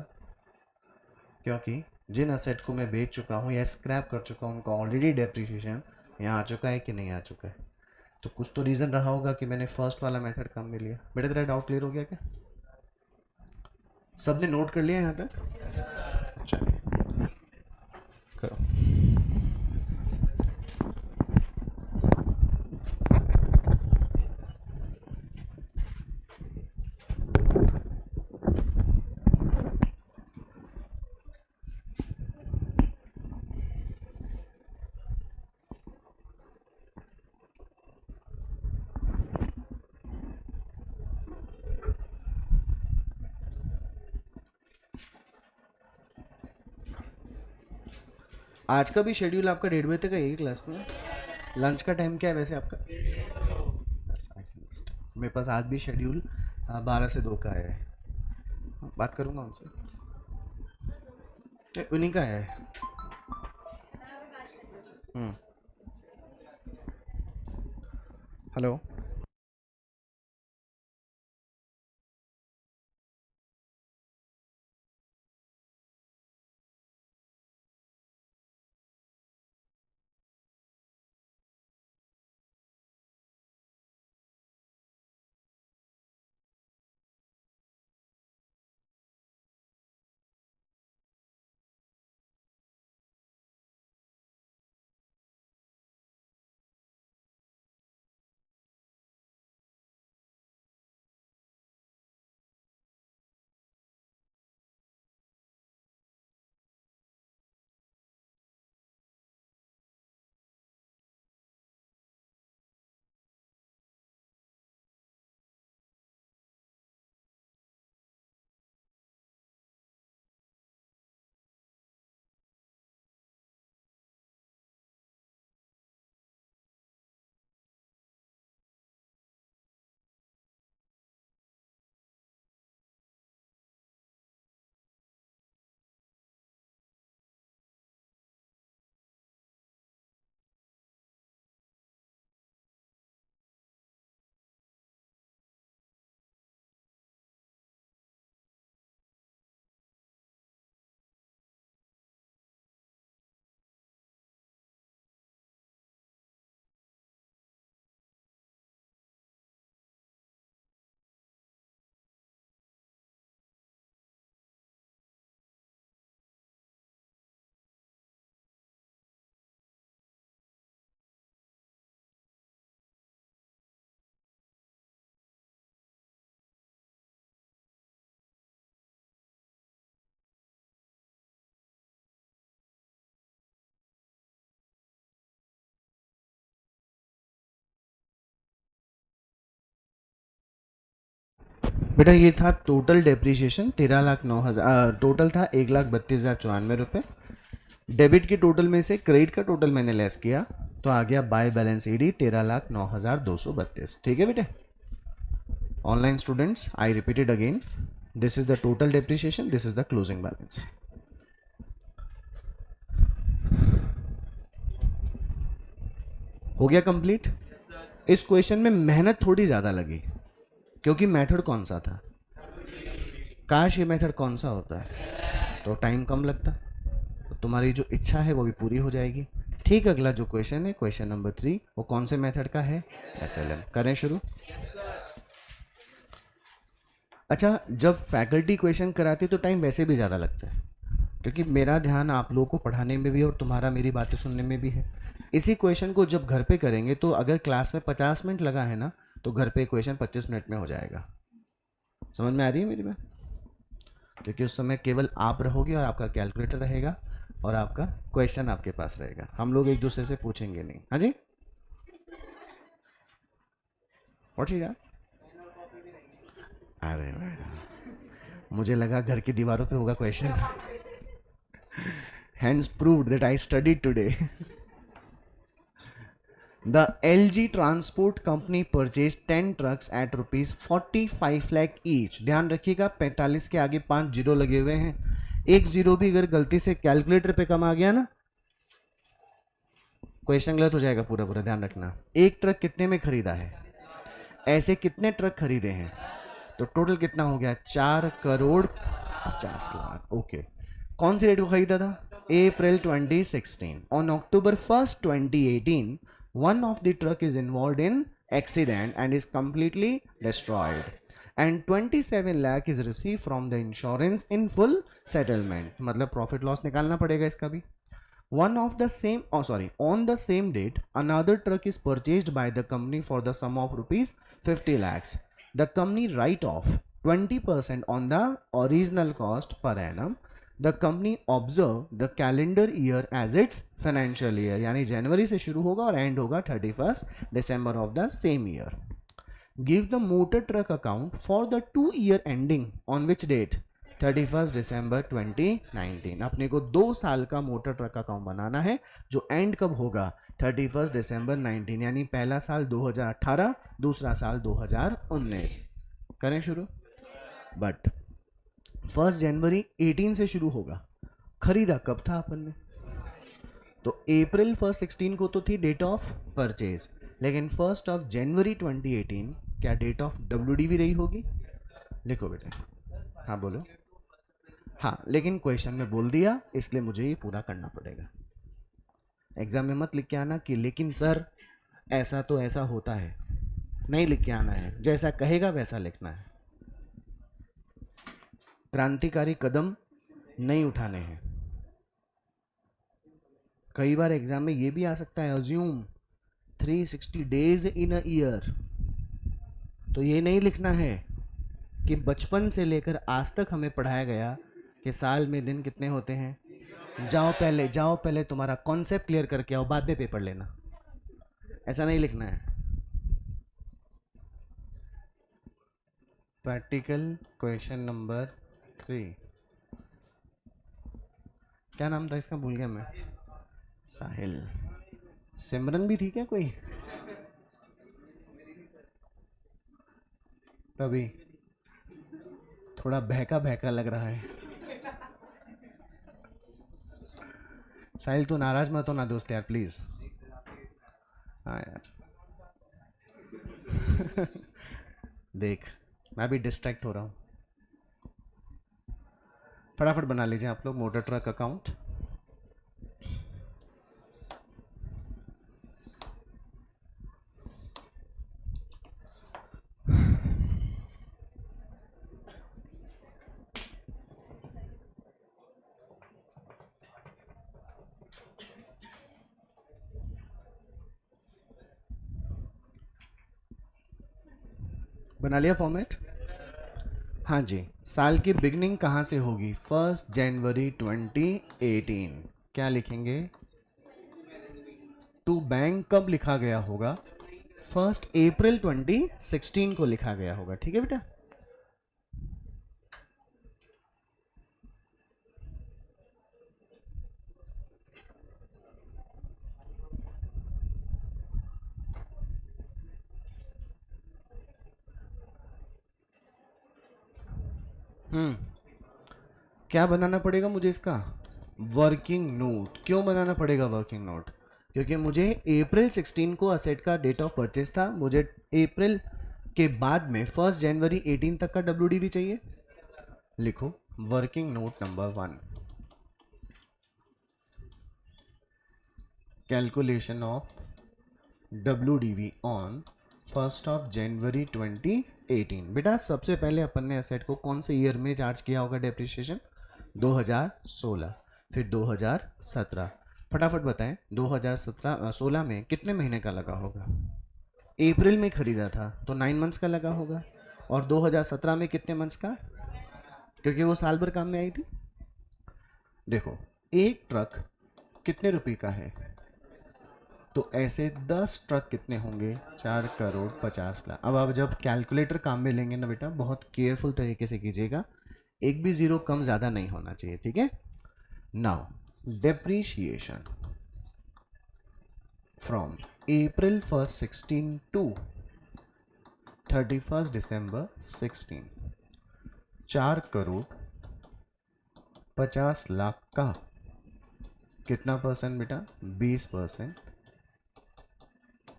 क्योंकि जिन असेट को मैं बेच चुका हूँ या स्क्रैप कर चुका हूँ, उनका ऑलरेडी डेप्रिसिएशन यहाँ आ चुका है कि नहीं आ चुका है। तो कुछ तो रीज़न रहा होगा कि मैंने फर्स्ट वाला मेथड काम में लिया। बेटा तेरा डाउट क्लियर हो गया क्या? सबने नोट कर लिया यहाँ तक? चलिए करो। आज का भी शेड्यूल आपका 1:30 बजे तक है क्लास में? लंच का टाइम क्या है वैसे आपका? मेरे पास आज भी शेड्यूल 12 से 2 का है। बात करूँगा उनसे, उन्हीं का है। हेलो। बेटा ये था टोटल डेप्रीशिएशन 13,09,000, टोटल था 1,32,094 रुपये। डेबिट की टोटल में से क्रेडिट का टोटल मैंने लेस किया तो आ गया बाय बैलेंस ईडी 13,09,232। ठीक है बेटे? Online students, I repeated again, this is the total depreciation, this is the closing balance. हो गया कंप्लीट? इस क्वेश्चन में मेहनत थोड़ी ज़्यादा लगी क्योंकि मेथड कौन सा था? काश ये मेथड कौन सा होता है तो टाइम कम लगता, तो तुम्हारी जो इच्छा है वो भी पूरी हो जाएगी। ठीक, अगला जो क्वेश्चन है, क्वेश्चन नंबर 3, वो कौन से मेथड का है? एसएलएम। करें शुरू? अच्छा, जब फैकल्टी क्वेश्चन कराती तो टाइम वैसे भी ज़्यादा लगता है क्योंकि मेरा ध्यान आप लोगों को पढ़ाने में भी और तुम्हारा मेरी बातें सुनने में भी है। इसी क्वेश्चन को जब घर पे करेंगे तो अगर क्लास में 50 मिनट लगा है ना, तो घर पे क्वेश्चन 25 मिनट में हो जाएगा। समझ में आ रही है मेरी बात? क्योंकि उस समय केवल आप रहोगे और आपका कैलकुलेटर रहेगा और आपका क्वेश्चन आपके पास रहेगा, हम लोग एक दूसरे से पूछेंगे नहीं। हाँ जी, और ठीक है। अरे मुझे लगा घर की दीवारों पे होगा question. Hence proved that I studied today. The LG transport company purchase 10 trucks at ₹45 lakh each. ध्यान रखिएगा 45 के आगे 5 जीरो लगे हुए हैं, एक जीरो भी अगर गलती से कैलकुलेटर पे कम आ गया ना, क्वेश्चन गलत हो जाएगा पूरा पूरा, ध्यान रखना। एक ट्रक कितने में खरीदा है, ऐसे कितने ट्रक खरीदे हैं, तो टोटल कितना हो गया, 4,50,00,000। ओके, कौन सी डेट को खरीदा था, April 2016। On October 1st 2018 one of the truck is involved in accident and is completely destroyed and 27 lakh is received from the insurance in full settlement। मतलब प्रॉफिट लॉस निकालना पड़ेगा इसका भी। One of the same, on the same date, another truck is purchased by the company for the sum of ₹50 lakhs. The company write off 20% on the original cost per annum. The company observe the calendar year as its financial year, यानी जनवरी से शुरू होगा और एंड होगा 31st December of the same year. Give the motor truck account for the 2-year ending on which date, 31st December 2019। अपने को 2 साल का मोटर ट्रक अकाउंट बनाना है जो एंड कब होगा, 31st December 19, यानी पहला साल 2018, दूसरा साल 2019। करें शुरू। बट 1 जनवरी 18 से शुरू होगा, खरीदा कब था अपन ने, तो April 1st 16 को तो थी डेट ऑफ परचेज, लेकिन 1st of January 2018 क्या डेट ऑफ WDV रही होगी, लिखो बेटे। हाँ बोलो। हाँ, लेकिन क्वेश्चन में बोल दिया इसलिए मुझे ये पूरा करना पड़ेगा। एग्जाम में मत लिख के आना कि लेकिन सर ऐसा तो ऐसा होता है, नहीं लिख के आना है, जैसा कहेगा वैसा लिखना है। क्रांतिकारी कदम नहीं उठाने हैं। कई बार एग्जाम में ये भी आ सकता है, assume 360 days in a year, तो ये नहीं लिखना है कि बचपन से लेकर आज तक हमें पढ़ाया गया कि साल में दिन कितने होते हैं। जाओ पहले तुम्हारा कॉन्सेप्ट क्लियर करके आओ, बाद में पेपर लेना, ऐसा नहीं लिखना है। प्रैक्टिकल क्वेश्चन नंबर 3, क्या नाम था इसका, भूल गया मैं। साहिल। सिमरन भी थी क्या कोई, तभी थोड़ा बहका बहका लग रहा है। साहिल तू नाराज मत होना दोस्त यार, प्लीज। हाँ यार देख मैं भी डिस्ट्रैक्ट हो रहा हूँ। फटाफट बना लीजिए आप लोग मोटर ट्रक अकाउंट। बना लिया फॉर्मेट। हाँ जी, साल की बिगनिंग कहाँ से होगी, 1 जनवरी 2018। क्या लिखेंगे, टू बैंक कब लिखा गया होगा, 1 अप्रैल 2016 को लिखा गया होगा। ठीक है बेटा। क्या बनाना पड़ेगा मुझे इसका, वर्किंग नोट। क्यों बनाना पड़ेगा वर्किंग नोट, क्योंकि मुझे April 16 को असेट का डेट ऑफ परचेज था, मुझे अप्रैल के बाद में 1 जनवरी 18 तक का WDV चाहिए। लिखो working note number 1, calculation of WDV on 1 January 2018। बेटा सबसे पहले अपन ने एसेट को कौन से ईयर में चार्ज किया होगा डेप्रिसिएशन, 2016, फिर 2017। फटाफट बताएं 2016 में कितने महीने का लगा होगा, अप्रैल में खरीदा था तो 9 मंथ्स का लगा होगा, और 2017 में कितने मंथ्स का, क्योंकि वो साल भर काम में आई थी। देखो एक ट्रक कितने रुपए का है, तो ऐसे 10 ट्रक कितने होंगे, 4,50,00,000। अब आप जब कैलकुलेटर काम में लेंगे ना बेटा, बहुत केयरफुल तरीके से कीजिएगा, एक भी जीरो कम ज़्यादा नहीं होना चाहिए। ठीक है। Now depreciation from April 1st 16 to 31st December 16, 4,50,00,000 का कितना परसेंट बेटा? 20%।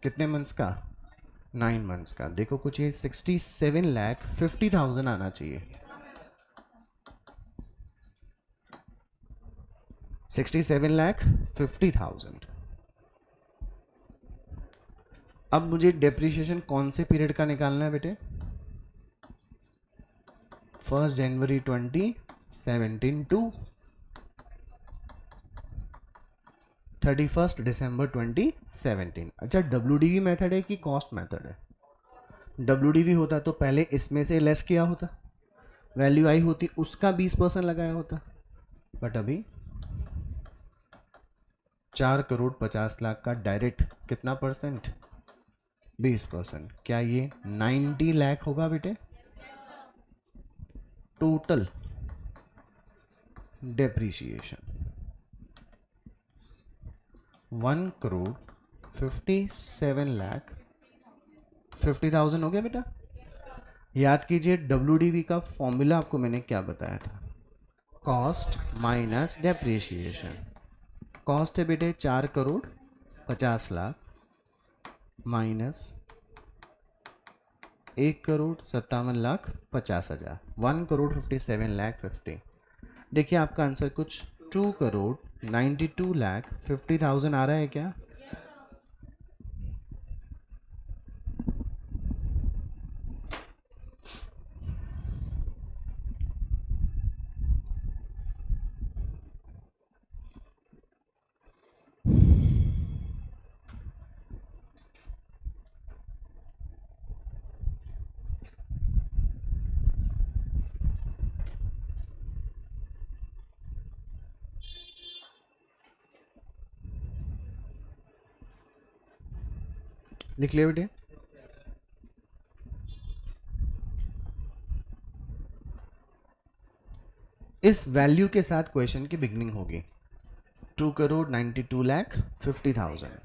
कितने मंथ्स का? 9 मंथ्स का। देखो कुछ ये 67,50,000 आना चाहिए। 67,50,000। अब मुझे डेप्रिसिएशन कौन से पीरियड का निकालना है बेटे? 1 जनवरी 2017 टू 31 दिसंबर 2017। अच्छा, WDV मेथड है कि कॉस्ट मेथड है? WDV होता तो पहले इसमें से लेस किया होता, वैल्यू आई होती, उसका 20% लगाया होता। बट अभी 4,50,00,000 का डायरेक्ट कितना परसेंट? 20%। क्या ये 90 लाख होगा बेटे? टोटल डेप्रीशिएशन 1,57,50,000 हो गया बेटा। याद कीजिए WDV का फॉर्मूला आपको मैंने क्या बताया था? Cost minus depreciation. कॉस्ट है बेटे 4,50,00,000 माइनस 1,57,50,000, 1,57,50,000। देखिए आपका आंसर कुछ 2,92,50,000 आ रहा है क्या? लिख लिया बेटे। इस वैल्यू के साथ क्वेश्चन की बिगनिंग होगी 2,92,50,000।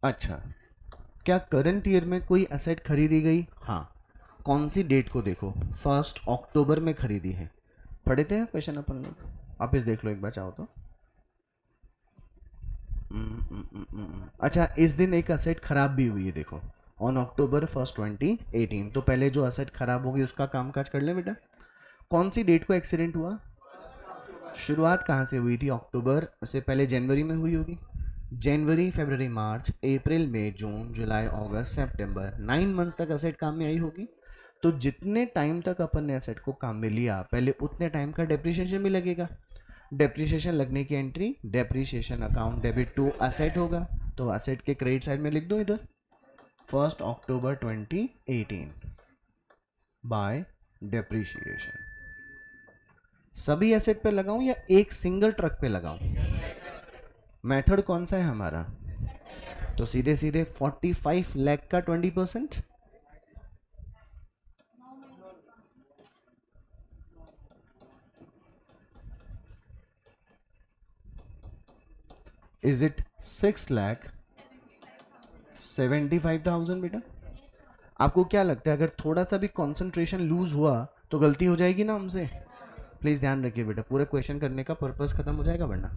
अच्छा, क्या करंट ईयर में कोई एसेट खरीदी गई? हाँ। कौन सी डेट को देखो? 1 अक्टूबर में खरीदी है। पढ़े थे क्वेश्चन अपन लोग, आप इस देख लो एक बार चाहो तो। अच्छा, इस दिन एक एसेट खराब भी हुई है, देखो ऑन October 1st 2018। तो पहले जो एसेट खराब होगी उसका काम काज कर ले बेटा। कौन सी डेट को एक्सीडेंट हुआ? शुरुआत कहाँ से हुई थी? अक्टूबर से पहले जनवरी में हुई होगी। जनवरी, फरवरी, मार्च, अप्रैल, मई, जून, जुलाई, अगस्त, सितंबर, 9 मंथ्स तक एसेट काम में आई होगी। तो जितने टाइम तक अपन ने एसेट को काम में लिया, पहले उतने टाइम का डेप्रिसिएशन भी लगेगा। डेप्रिसिएशन लगने की entry depreciation account debit to asset होगा। तो एसेट के क्रेडिट साइड में लिख दो इधर 1 अक्टूबर 2018 बाय डेप्रिसिएशन। सभी एसेट पे लगाऊं या एक सिंगल ट्रक पे लगाऊं? मेथड कौन सा है हमारा? तो सीधे सीधे 45 लाख का 20%। इज इट 6,75,000 बेटा? आपको क्या लगता है अगर थोड़ा सा भी कंसंट्रेशन लूज हुआ तो गलती हो जाएगी ना हमसे? प्लीज ध्यान रखिए बेटा, पूरे क्वेश्चन करने का पर्पस खत्म हो जाएगा, वरना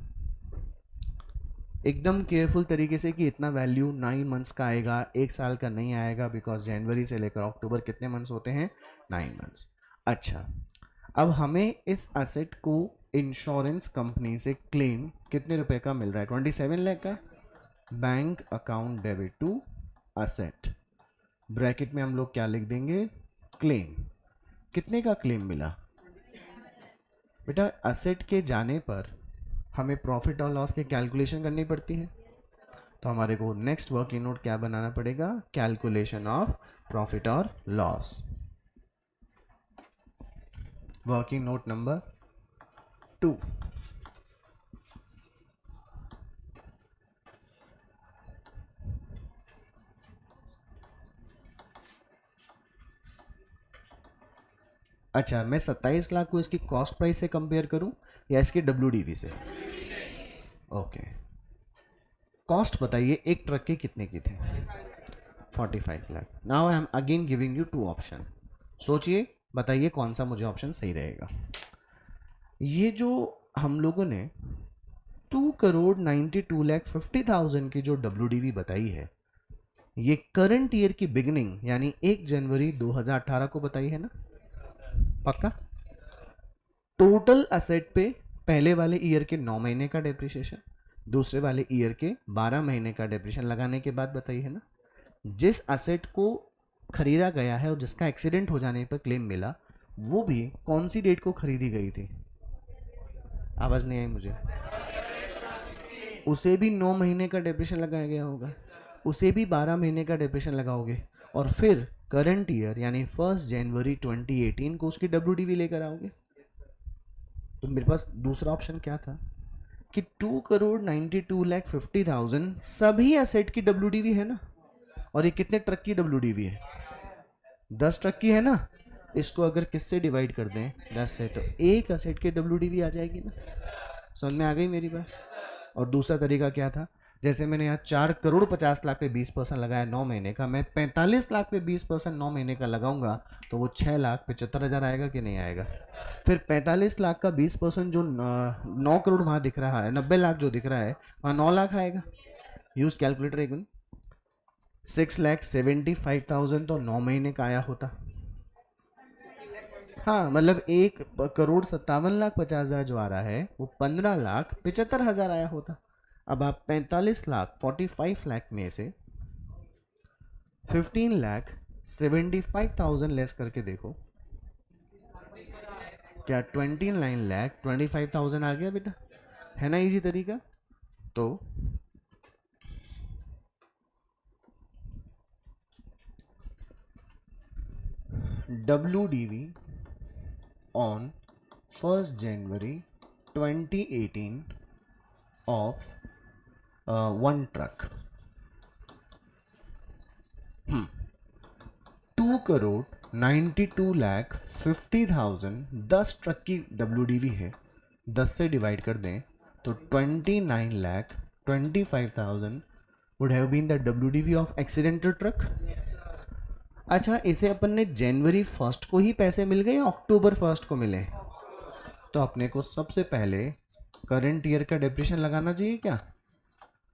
एकदम केयरफुल तरीके से कि इतना वैल्यू 9 मंथ्स का आएगा, एक साल का नहीं आएगा, बिकॉज जनवरी से लेकर अक्टूबर कितने मंथ्स होते हैं? 9 मंथ्स। अच्छा, अब हमें इस एसेट को इंश्योरेंस कंपनी से क्लेम कितने रुपए का मिल रहा है? 27 लाख का। Bank account debit to asset, bracket में हम लोग क्या लिख देंगे? क्लेम। कितने का क्लेम मिला बेटा? एसेट के जाने पर हमें प्रॉफिट और लॉस की कैलकुलेशन करनी पड़ती है। तो हमारे को नेक्स्ट वर्किंग नोट क्या बनाना पड़ेगा? कैलकुलेशन ऑफ प्रॉफिट और लॉस। Working note number 2। अच्छा, मैं 27 लाख को इसकी कॉस्ट प्राइस से कंपेयर करूं या इसकी WDV से? ओके, कॉस्ट बताइए एक ट्रक के कितने की थी? 45 lakh. Now I am again giving you two option, सोचिए बताइए कौन सा मुझे ऑप्शन सही रहेगा। ये जो हम लोगों ने 2,92,50,000 की जो WDV बताई है, ये करंट ईयर की बिगिनिंग यानी 1 जनवरी 2018 को बताई है ना? पक्का? टोटल असेट पे पहले वाले ईयर के 9 महीने का डेप्रिसिएशन, दूसरे वाले ईयर के 12 महीने का डेप्रिसिएशन लगाने के बाद बताई है ना? जिस असेट को खरीदा गया है और जिसका एक्सीडेंट हो जाने पर क्लेम मिला, वो भी कौन सी डेट को खरीदी गई थी? आवाज नहीं आई मुझे। उसे भी 9 महीने का डेप्रिसिएशन लगाया गया होगा, उसे भी 12 महीने का डेप्रिसिएशन लगाओगे और फिर करंट ईयर यानी 1 जनवरी 2018 को उसकी WDV लेकर आओगे। तो मेरे पास दूसरा ऑप्शन क्या था कि 2,92,50,000 सभी एसेट की WDV है ना, और ये कितने ट्रक की WDV है? 10 ट्रक की है ना। इसको अगर किससे डिवाइड कर दें? 10 से, तो एक एसेट की WDV आ जाएगी ना। समझ में आ गई मेरी बात? और दूसरा तरीका क्या था, जैसे मैंने यहाँ 4,50,00,000 पे 20% लगाया 9 महीने का, मैं 45 लाख पे 20% 9 महीने का लगाऊंगा तो वो 6,75,000 आएगा कि नहीं आएगा? फिर 45 लाख का 20% जो 9 करोड़ वहाँ दिख रहा है, 90 लाख जो दिख रहा है, वहाँ 9 लाख आएगा। यूज कैलकुलेटर एक मिनट। 6,75,000 तो 9 महीने का आया होता। हाँ, मतलब 1,57,50,000 जो आ रहा है वो 15,75,000 आया होता। अब आप 45 लाख 45 लाख में से 15,75,000 लेस करके देखो, क्या 29,25,000 आ गया बेटा? है ना इजी तरीका? तो WDV on 1st January 2018 of one truck 2,92,50,000 10 truck की WDV है, 10 से डिवाइड कर दें तो 29,25,000 would have been the WDV of accidental truck। अच्छा, इसे अपन ने जनवरी 1 को ही पैसे मिल गए या अक्टूबर 1 को मिले? तो अपने को सबसे पहले करंट ईयर का डेप्रिसिएशन लगाना चाहिए क्या?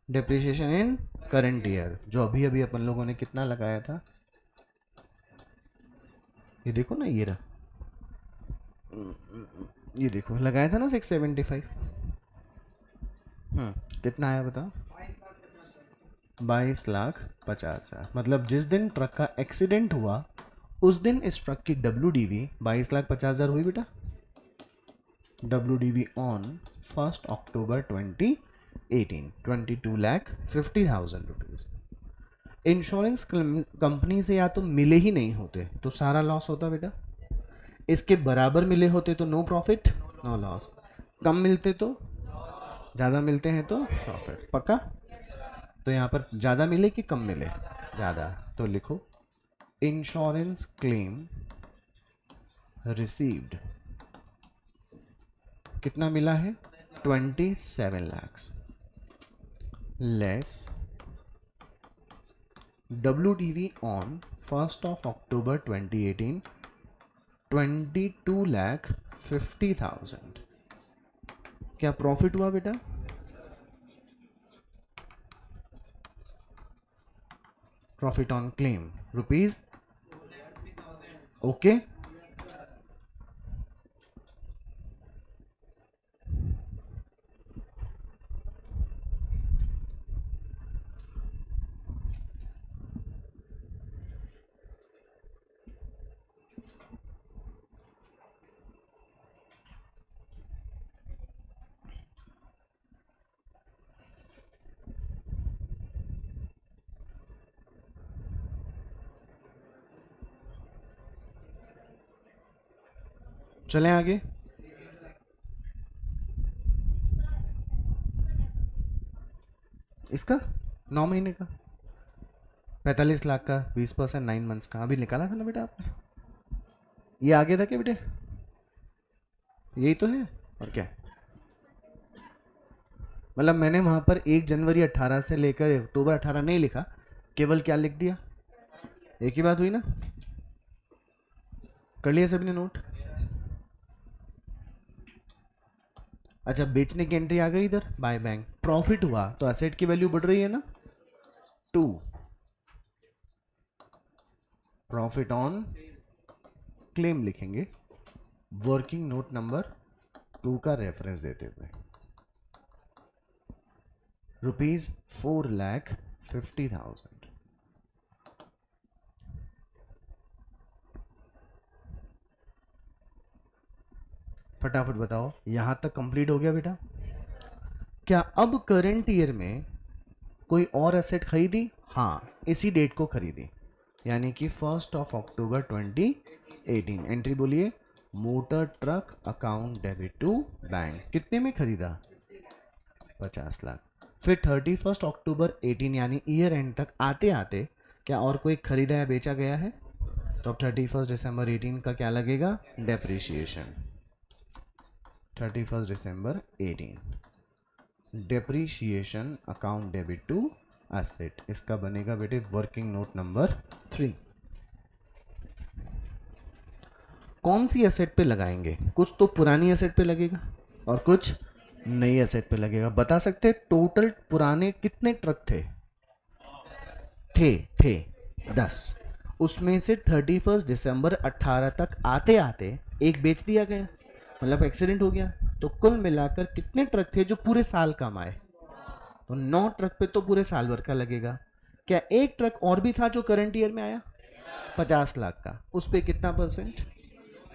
डेप्रिसिएशन इन करंट ईयर, जो अभी अभी अपन लोगों ने कितना लगाया था, ये देखो ना, ये रहा, ये देखो लगाया था ना 675। कितना आया बताओ? 22,50,000। मतलब जिस दिन ट्रक का एक्सीडेंट हुआ उस दिन इस ट्रक की WDV 22,50,000 हुई बेटा। WDV ऑन 1 अक्टूबर 2018 22,50,000 रुपीज़। इंश्योरेंस कंपनी से या तो मिले ही नहीं होते तो सारा लॉस होता बेटा, इसके बराबर मिले होते तो नो प्रॉफिट नो लॉस, कम मिलते तो, ज़्यादा मिलते हैं तो प्रॉफिट। पक्का? तो यहाँ पर ज़्यादा मिले कि कम मिले? ज़्यादा। तो लिखो इंश्योरेंस क्लेम रिसीव्ड कितना मिला है? 27 लाख लेस WDV ऑन 1 अक्टूबर 2018 22,50,000। क्या प्रॉफिट हुआ बेटा? Profit on claim rupees. Okay, चलें आगे। इसका 9 महीने का 45 लाख का 20% 9 मंथ्स का अभी निकाला था ना बेटा आपने? ये आगे था क्या बेटे? यही तो है और क्या? मतलब मैंने वहां पर 1 जनवरी 18 से लेकर अक्टूबर 18 नहीं लिखा, केवल क्या लिख दिया? एक ही बात हुई ना? कर लिया सभी ने नोट? अच्छा, बेचने की एंट्री आ गई इधर, बाय बैंक। प्रॉफिट हुआ तो एसेट की वैल्यू बढ़ रही है ना, 2। प्रॉफिट ऑन क्लेम लिखेंगे वर्किंग नोट नंबर 2 का रेफरेंस देते हुए, ₹4,50,000। फटाफट बताओ, यहां तक कंप्लीट हो गया बेटा? क्या अब करंट ईयर में कोई और एसेट खरीदी? हाँ, इसी डेट को खरीदी, यानी कि 1 अक्टूबर 2018। एंट्री बोलिए, motor truck account debit to bank. कितने में खरीदा? 50 लाख। फिर 31 अक्टूबर 18 यानी ईयर एंड तक आते आते क्या और कोई खरीदा या बेचा गया है? तो अब 31 दिसंबर 18 का क्या लगेगा? डेप्रीशिएशन। 31 दिसंबर 18 depreciation account debit to asset, इसका बनेगा बेटे वर्किंग नोट नंबर 3। कौन सी एसेट पे लगाएंगे? कुछ तो पुरानी एसेट पे लगेगा और कुछ नई एसेट पे लगेगा। बता सकते हैं टोटल पुराने कितने ट्रक थे? थे 10। उसमें से 31 दिसंबर 18 तक आते आते एक बेच दिया गया, मतलब एक्सीडेंट हो गया। तो कुल मिलाकर कितने ट्रक थे जो पूरे साल काम आए? तो 9 ट्रक पे तो पूरे साल भर का लगेगा। क्या एक ट्रक और भी था जो करंट ईयर में आया 50 लाख का? उस पे कितना परसेंट?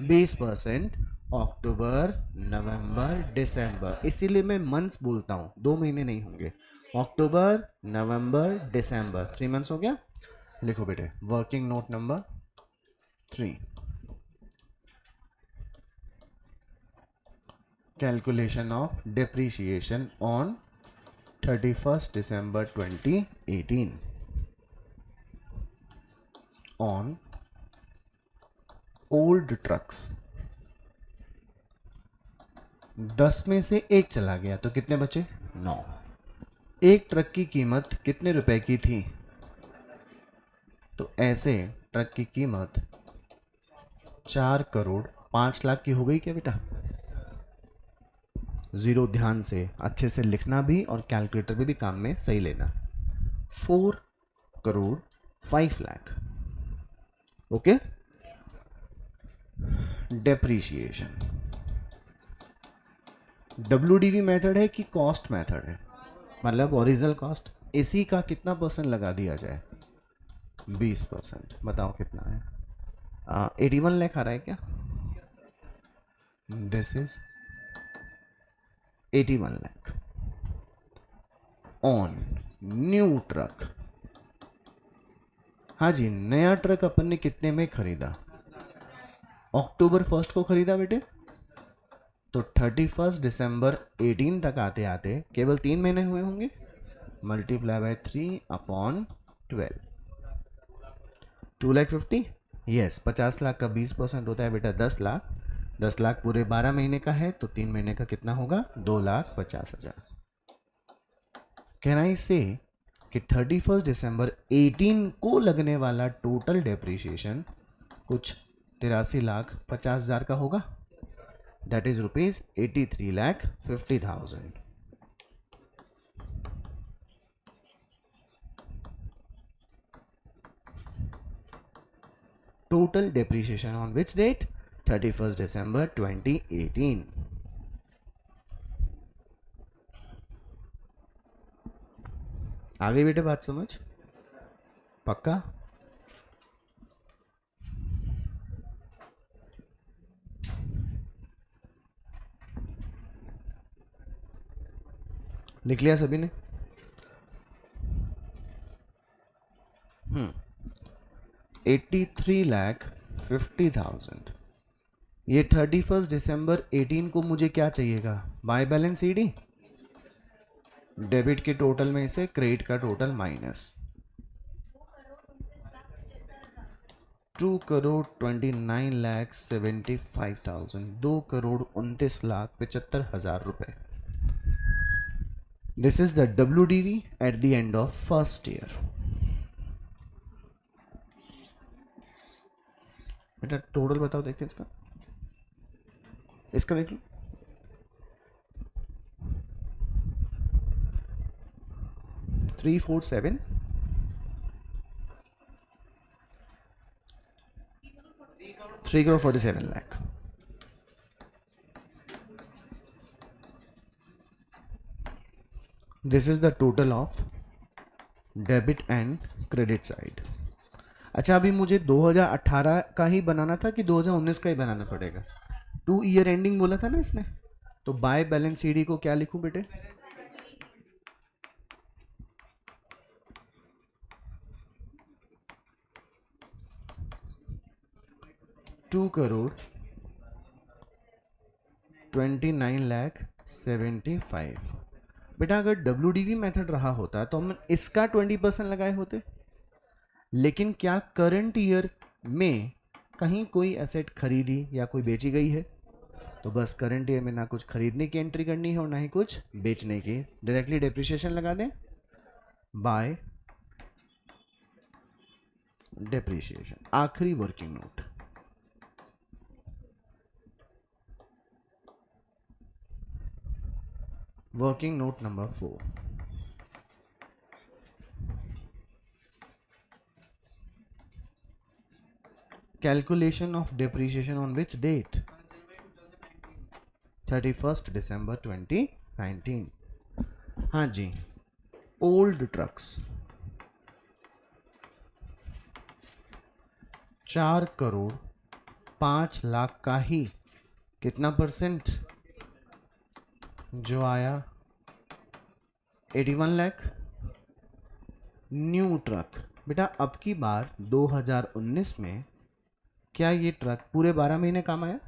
20%। अक्टूबर, नवंबर, दिसंबर, इसीलिए मैं मंथ्स बोलता हूँ, 2 महीने नहीं होंगे। अक्टूबर, नवंबर, दिसंबर, 3 मंथ्स हो गया। लिखो बेटे working note number 3, calculation of depreciation on 31 December 2018 on old trucks। 10 में से एक चला गया तो कितने बचे? 9। एक ट्रक की कीमत कितने रुपए की थी? तो ऐसे ट्रक की कीमत 4 करोड़ 5 लाख की हो गई क्या बेटा? जीरो ध्यान से अच्छे से लिखना भी और कैलकुलेटर भी काम में सही लेना। 4 crore 5 lakh. Okay, depreciation WDV method है कि कॉस्ट मेथड है? मतलब ओरिजिनल कॉस्ट। इसी का कितना परसेंट लगा दिया जाए? 20%। बताओ कितना है? 81 लाख आ रहा है क्या? This is 81 lakh on new truck. हाँ जी, नया ट्रक अपन ने कितने में खरीदा? अक्टूबर 1 को खरीदा बेटे, तो 31 दिसंबर 18 तक आते आते केवल 3 महीने हुए होंगे। Multiply by 3/12, 2,50,000। यस, 50 लाख का 20% होता है बेटा 10 लाख। 10 लाख पूरे 12 महीने का है तो 3 महीने का कितना होगा? 2,50,000। कैन आई से कि 31 दिसंबर 18 को लगने वाला टोटल डेप्रीशिएशन कुछ 83,50,000 का होगा। That is ₹83,50,000। Total depreciation on which date? 31 दिसंबर 2018। आ गई बेटे बात समझ? पक्का? लिख लिया सभी ने? 83,50,000। ये 31 दिसंबर 18 को मुझे क्या चाहिएगा? बाय बैलेंस सीडी, डेबिट के टोटल में से क्रेडिट का टोटल माइनस 2,29,75,000, 2,29,75,000 रुपए. This is the WDV at the end of first year. बेटा टोटल बताओ, देखिए इसका देख लो. 347 3,47 lakh. This is the total of debit and credit side. अच्छा, अभी मुझे 2018 का ही बनाना था कि 2019 का ही बनाना पड़ेगा? 2 ईयर एंडिंग बोला था ना इसने, तो बाय बैलेंस सीडी को क्या लिखूं बेटे? $2,29,75,000. बेटा अगर WDV मेथड रहा होता तो हम इसका 20% लगाए होते, लेकिन क्या करंट ईयर में कहीं कोई एसेट खरीदी या कोई बेची गई है? तो बस करंट ईयर में ना कुछ खरीदने की एंट्री करनी है और ना ही कुछ बेचने की. डायरेक्टली डेप्रिसिएशन लगा दें, बाय डेप्रिसिएशन. आखिरी working note. Working note number 4. Calculation of depreciation on which date? 31st December 2019. हाँ जी, ओल्ड ट्रक्स 4,05,00,000 का ही कितना परसेंट जो आया? 81 लाख. New truck. बेटा अब की बार 2019 में क्या ये ट्रक पूरे 12 महीने काम आया?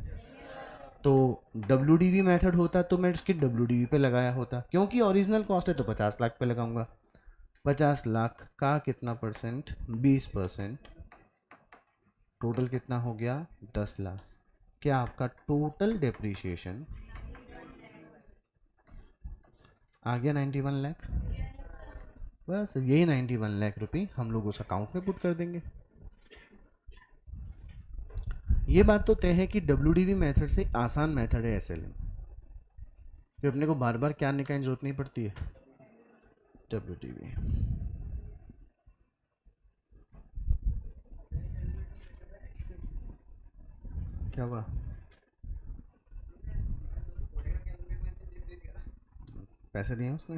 तो WDV मेथड होता तो मैं इसकी WDV पे लगाया होता, क्योंकि ओरिजिनल कॉस्ट है तो 50 लाख पे लगाऊंगा. 50 लाख का कितना परसेंट? 20%. टोटल कितना हो गया? 10 लाख. क्या आपका टोटल डेप्रीशिएशन आ गया 91 लाख? बस यही 91 लाख रुपये हम लोग उस अकाउंट में पुट कर देंगे. ये बात तो तय है कि WDV मेथड से आसान मेथड है SLM, तो अपने को बार बार क्या निकालने की जरूरत नहीं पड़ती है. WDV क्या हुआ? पैसे दिए उसने.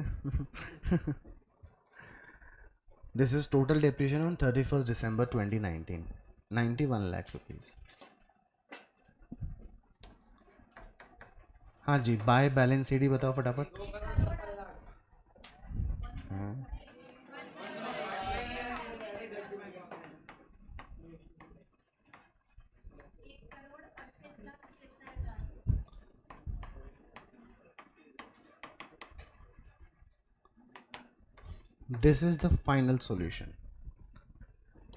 This is total depreciation on 31st December 2019, 91 lakh rupees. हाँ जी, बाय बैलेंस सीडी बताओ फटाफट. This is the final solution.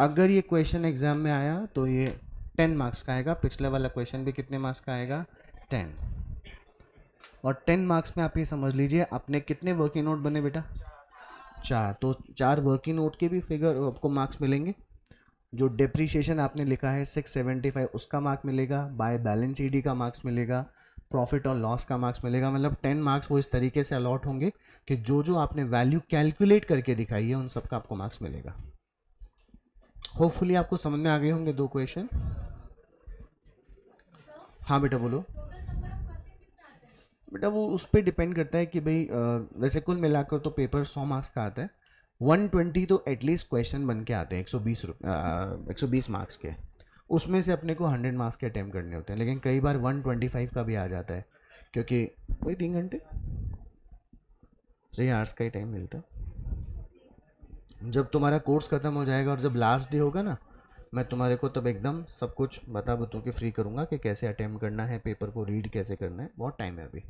अगर ये क्वेश्चन एग्जाम में आया तो ये 10 मार्क्स का आएगा. पिछले वाला क्वेश्चन भी कितने मार्क्स का आएगा? 10. और 10 मार्क्स में आप ये समझ लीजिए अपने कितने वर्किंग नोट बने बेटा? 4. तो 4 वर्किंग नोट के भी फिगर आपको मार्क्स मिलेंगे. जो डेप्रीशिएशन आपने लिखा है 675 उसका मार्क मिलेगा, बाय बैलेंस सीडी का मार्क्स मिलेगा, प्रॉफिट और लॉस का मार्क्स मिलेगा. मतलब 10 मार्क्स वो इस तरीके से अलॉट होंगे कि जो जो आपने वैल्यू कैलकुलेट करके दिखाई है उन सब का आपको मार्क्स मिलेगा. होपफुली आपको समझ में आ गए होंगे 2 क्वेश्चन. हाँ बेटा बोलो. बेटा वो उस पर डिपेंड करता है कि भाई वैसे कुल मिलाकर तो पेपर 100 मार्क्स का आता है. 120 तो एटलीस्ट क्वेश्चन बन के आते हैं 120 मार्क्स के. उसमें से अपने को 100 मार्क्स के अटैम्प्ट करने होते हैं, लेकिन कई बार 125 का भी आ जाता है, क्योंकि वही 3 घंटे 3 आवर्स का ही टाइम मिलता है. जब तुम्हारा कोर्स ख़त्म हो जाएगा और जब लास्ट डे होगा ना, मैं तुम्हारे को तब एकदम सब कुछ बता के फ्री करूँगा कि कैसे अटैम्प्ट करना है, पेपर को रीड कैसे करना है. बहुत टाइम है अभी.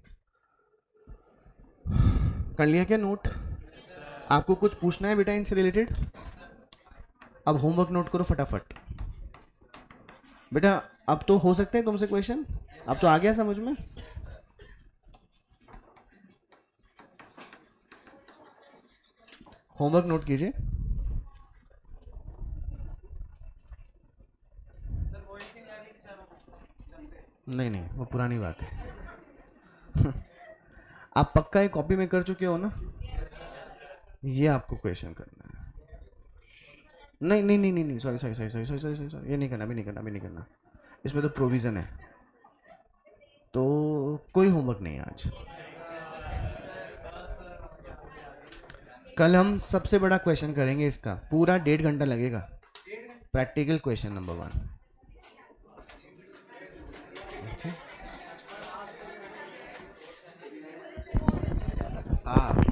कर लिया क्या नोट? आपको कुछ पूछना है बेटा इनसे रिलेटेड? अब होमवर्क नोट करो फटाफट. बेटा अब तो हो सकते हैं तुमसे क्वेश्चन, अब तो आ गया समझ में। होमवर्क नोट कीजिए। नहीं नहीं, वो पुरानी बात है। आप पक्का एक कॉपी में कर चुके हो ना? ये आपको क्वेश्चन करना है। नहीं नहीं नहीं नहीं नहीं, sorry sorry sorry sorry sorry sorry sorry, ये नहीं करना, अभी नहीं करना, अभी नहीं करना। इसमें तो प्रोविज़न है, तो कोई होमवर्क नहीं है आज। कल हम सबसे बड़ा क्वेश्चन करेंगे, इसका पूरा 1.5 घंटा लगेगा। Practical question number 1। हाँ